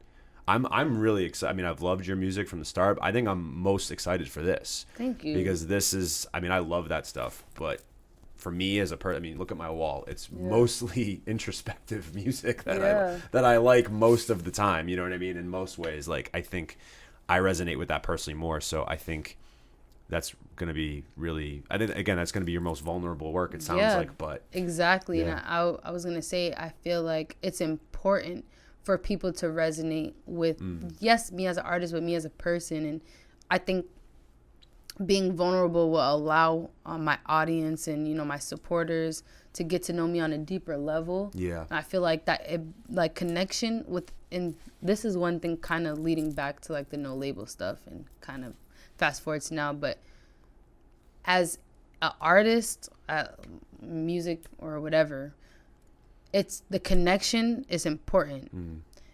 B: I'm really excited. I mean, I've loved your music from the start. I think I'm most excited for this.
C: Thank you.
B: Because this is, I mean, I love that stuff, but for me as a person, I mean, look at my wall. It's mostly introspective music that I like most of the time. You know what I mean? In most ways, like I think I resonate with that personally more. So I think that's going to be really, I think again, that's going to be your most vulnerable work. It sounds like, but
C: exactly. And I was going to say, I feel like it's important for people to resonate with, yes, me as an artist, but me as a person. And I think being vulnerable will allow my audience and, you know, my supporters to get to know me on a deeper level.
B: Yeah.
C: I feel like that, like connection with, and this is one thing kind of leading back to like the no label stuff and kind of fast forward to now, but as an artist, music or whatever, it's the connection is important.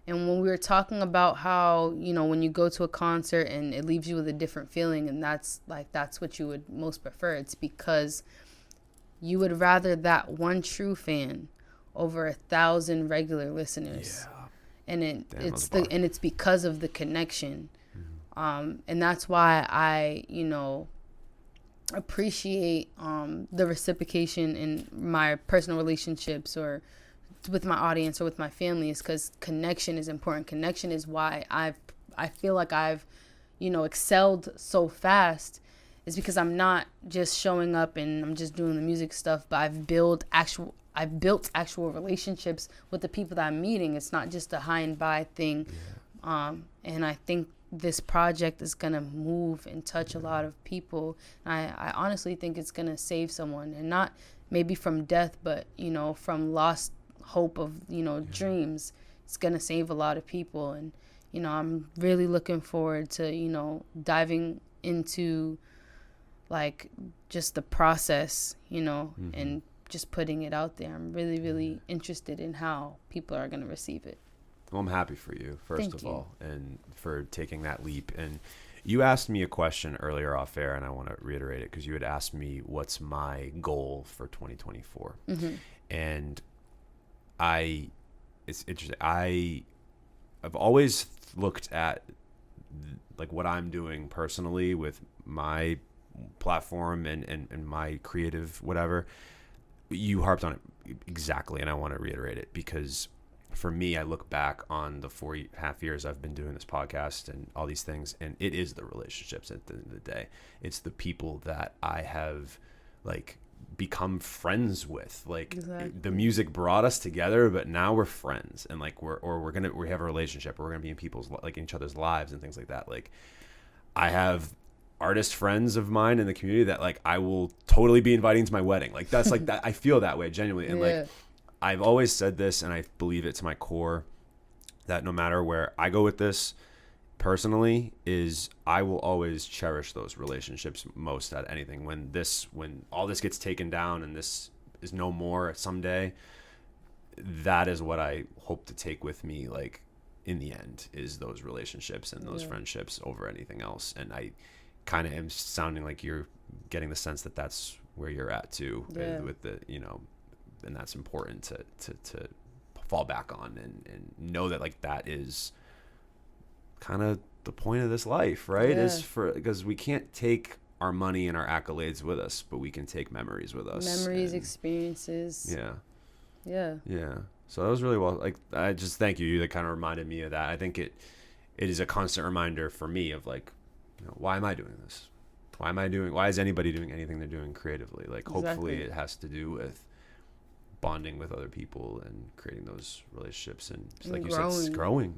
C: And when we were talking about how, you know, when you go to a concert and it leaves you with a different feeling, and that's what you would most prefer, it's because you would rather that one true fan over 1,000 regular listeners. And it's because of the connection. And that's why I, you know, appreciate the reciprocation in my personal relationships or with my audience or with my family, is because connection is important. Connection is why I feel like I've, you know, excelled so fast, is because I'm not just showing up and I'm just doing the music stuff, but I've built actual relationships with the people that I'm meeting. It's not just a high and by thing. And I think this project is going to move and touch a lot of people. I honestly think it's going to save someone, and not maybe from death, but, you know, from lost hope of, you know, dreams. It's going to save a lot of people. And, you know, I'm really looking forward to, you know, diving into like just the process, you know, and just putting it out there. I'm really, really interested in how people are going to receive it.
B: Well, I'm happy for you, first of all, and for taking that leap. And you asked me a question earlier off air, and I want to reiterate it, because you had asked me what's my goal for 2024. And it's interesting. I've always looked at like what I'm doing personally with my platform and my creative whatever. You harped on it exactly, and I want to reiterate it, because for me, I look back on the 4.5 years I've been doing this podcast and all these things, and it is the relationships at the end of the day. It's the people that I have like become friends with. Like the music brought us together, but now we're friends, and like we have a relationship, or we're gonna be in people's, like, in each other's lives and things like that. Like I have artist friends of mine in the community that like I will totally be inviting to my wedding. Like that's like that. I feel that way genuinely, and like I've always said this, and I believe it to my core, that no matter where I go with this personally, is I will always cherish those relationships most at anything. When all this gets taken down and this is no more someday, that is what I hope to take with me, like in the end, is those relationships and those friendships over anything else. And I kind of am sounding like you're getting the sense that that's where you're at too, with the, you know, and that's important to fall back on and know that like that is kind of the point of this life, right? Is because we can't take our money and our accolades with us, but we can take memories with us.
C: Experiences. Yeah.
B: So that was really well. Like, I just thank you. That kind of reminded me of that. I think it is a constant reminder for me of like, you know, why am I doing this? Why is anybody doing anything they're doing creatively? Like, hopefully it has to do with bonding with other people and creating those relationships, and like you said, it's growing.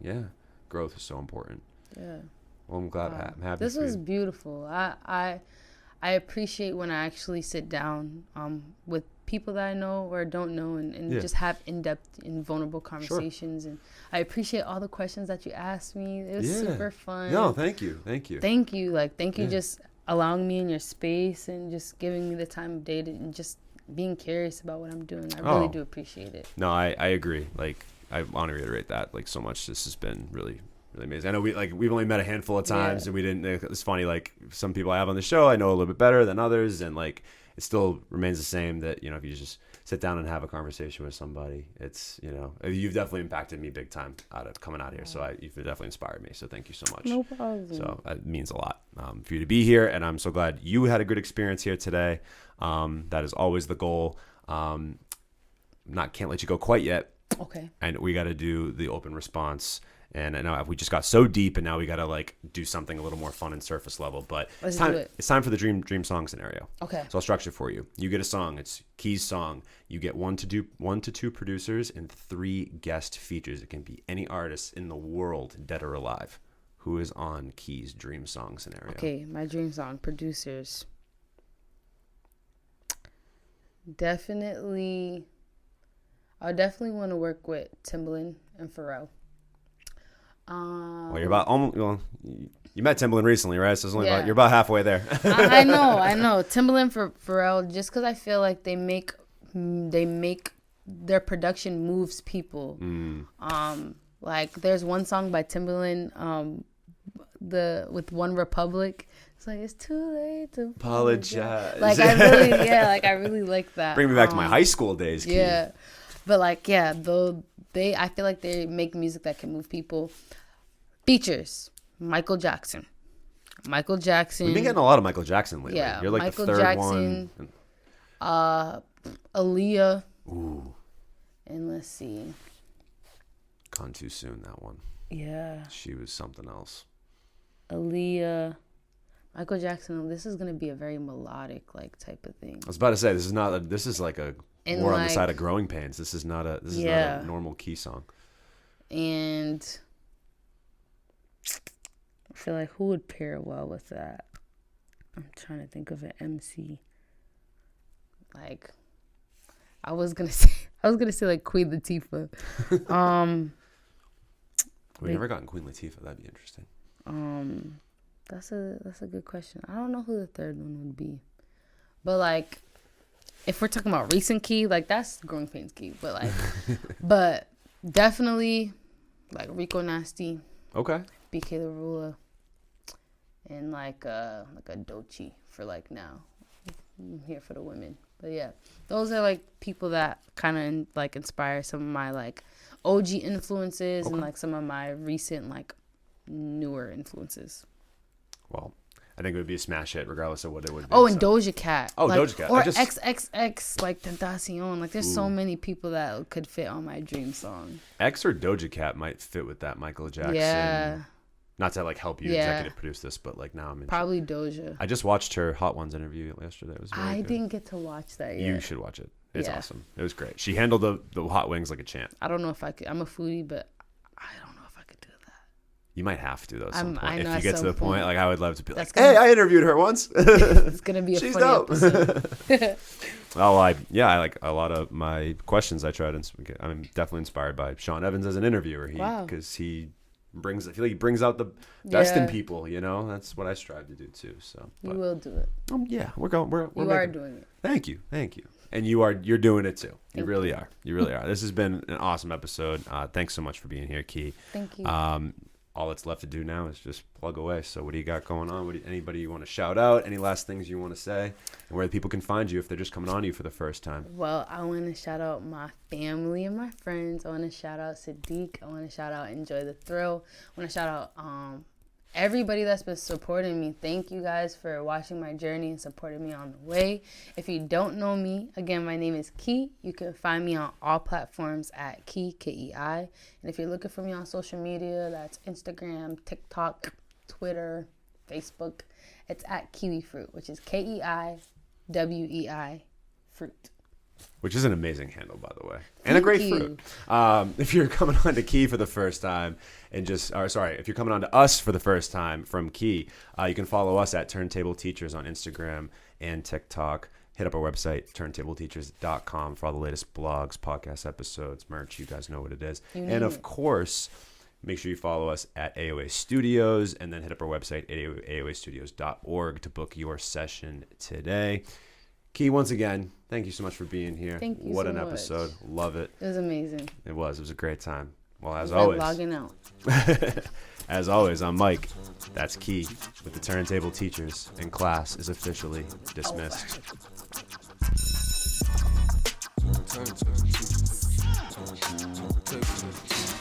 B: Growth is so important. Well, I'm glad. I'm happy.
C: This was beautiful. I appreciate when I actually sit down with people that I know or don't know, and just have in-depth and vulnerable conversations. And I appreciate all the questions that you asked me. It was super fun.
B: No, thank you.
C: Thank you just allowing me in your space and just giving me the time of day to just being curious about what I'm doing. I really
B: Oh.
C: do appreciate it.
B: No, I agree. Like, I want to reiterate that like so much. This has been really, really amazing. I know we've only met a handful of times,
C: Yeah.
B: and we didn't. It's funny. Like, some people I have on the show, I know a little bit better than others, and like it still remains the same. That, you know, if you just sit down and have a conversation with somebody, it's, you know, you've definitely impacted me big time coming out here. So you've definitely inspired me. So thank you so much.
C: No problem.
B: So it means a lot for you to be here, and I'm so glad you had a good experience here today. That is always the goal. Can't let you go quite yet.
C: Okay.
B: And we got to do the open response. And I know we just got so deep, and now we got to like do something a little more fun and surface level. But
C: Let's do it.
B: It's time for the dream song scenario.
C: Okay.
B: So I'll structure for you. You get a song. It's Key's song. You get one to two producers and 3 guest features. It can be any artist in the world, dead or alive, who is on Key's dream song scenario.
C: Okay, my dream song producers. Definitely, I definitely want to work with Timbaland and Pharrell.
B: Well, you met Timbaland recently, right? So it's only
C: Yeah.
B: you're about halfway there.
C: I know. Timbaland for Pharrell, just because I feel like they make their production moves people. Like there's one song by Timbaland, with One Republic. It's like, it's too late to
B: Apologize.
C: Like I really like that.
B: Bring me back to my high school days, Key.
C: Yeah, but like I feel like they make music that can move people. Features Michael Jackson.
B: We've been getting a lot of Michael Jackson lately.
C: Yeah,
B: You're like
C: Michael
B: the third
C: Jackson.
B: one.
C: Aaliyah,
B: Ooh,
C: and let's see.
B: gone too soon, that one.
C: Yeah,
B: She was something else.
C: Aaliyah, Michael Jackson. This is gonna be a very melodic like type of thing.
B: I was about to say, this is like a
C: And
B: more on the
C: like-
B: side of Growing Pains. This is not a
C: Yeah.
B: normal Key song.
C: And I feel like who would pair well with that? I'm trying to think of an MC. Like, I was gonna say like Queen Latifah.
B: We've never gotten Queen Latifah. That'd be interesting.
C: That's a good question. I don't know who the third one would be, but like, if we're talking about recent Key, like that's Growing Pains Key, but like, but definitely like Rico Nasty,
B: Okay.
C: BK LaRula, and like a Doechii for like now. I'm here for the women. But yeah, those are like people that kind of like inspire some of my like OG influences and like some of my recent like newer influences.
B: Well, I think it would be a smash hit regardless of what it would be.
C: Oh, and Doja Cat.
B: Oh,
C: like,
B: Doja Cat.
C: Or XXX, like Tentacion. Like there's so many people that could fit on my dream song.
B: X or Doja Cat might fit with that Michael Jackson.
C: Yeah.
B: Not to like help you
C: Yeah.
B: executive produce this, but like now I'm in.
C: Probably Doja.
B: I just watched her Hot Ones interview yesterday. It was really
C: I
B: good.
C: didn't get to watch that yet.
B: You should watch it. It's
C: Yeah.
B: awesome. It was great. She handled the hot wings like a champ.
C: I don't know if I could. I'm a foodie, but I don't know if I could do that.
B: You might have to though at some
C: I
B: point.
C: know
B: If
C: at
B: you get to
C: some
B: the point,
C: point.
B: like I would love to be
C: That's
B: like, hey,
C: gonna-
B: I interviewed her once.
C: It's gonna be a
B: She's
C: funny
B: dope.
C: episode.
B: Oh, I like a lot of my questions. I tried, and I'm definitely inspired by Sean Evans as an interviewer.
C: Wow.
B: Because I feel like he brings out the best in
C: Yeah.
B: people. You know, that's what I strive to do too. So,
C: You
B: but,
C: will do it.
B: yeah, we're going. We're
C: You are
B: making-
C: doing it.
B: Thank you, and you're doing it too. You really are. You really are. This has been an awesome episode. Thanks so much for being here, Key.
C: Thank you.
B: All that's left to do now is just plug away. So what do you got going on? Anybody you want to shout out? Any last things you want to say? And where people can find you if they're just coming on to you for the first time?
C: Well, I want to shout out my family and my friends. I want to shout out Sadiq. I want to shout out Enjoy the Thrill. I want to shout out everybody that's been supporting me. Thank you guys for watching my journey and supporting me on the way. If you don't know me, again, my name is Key. You can find me on all platforms at Key, Kei. And if you're looking for me on social media, that's Instagram, TikTok, Twitter, Facebook. It's at Kiwi Fruit, which is KeiWei Fruit.
B: Which is an amazing handle, by the way, and a
C: Thank
B: great
C: you.
B: fruit. If you're coming on to Key for the first time, if you're coming on to us for the first time from Key, you can follow us at Turntable Teachers on Instagram and TikTok. Hit up our website, turntableteachers.com, for all the latest blogs, podcast episodes, merch. You guys know what it is. And of course, make sure you follow us at AOA Studios, and then hit up our website, aoastudios.org, to book your session today. Key, once again, thank you so much for being here.
C: Thank you
B: What
C: so
B: an
C: much.
B: episode. Love it.
C: It was amazing.
B: It was a great time. Well, as
C: It's like
B: always.
C: logging out.
B: As always, I'm Mike. That's Key with the Turntable Teachers, and class is officially dismissed.
A: Turn, turn, turn, turn, turn, turn, turn, turn, turn, turn, turn,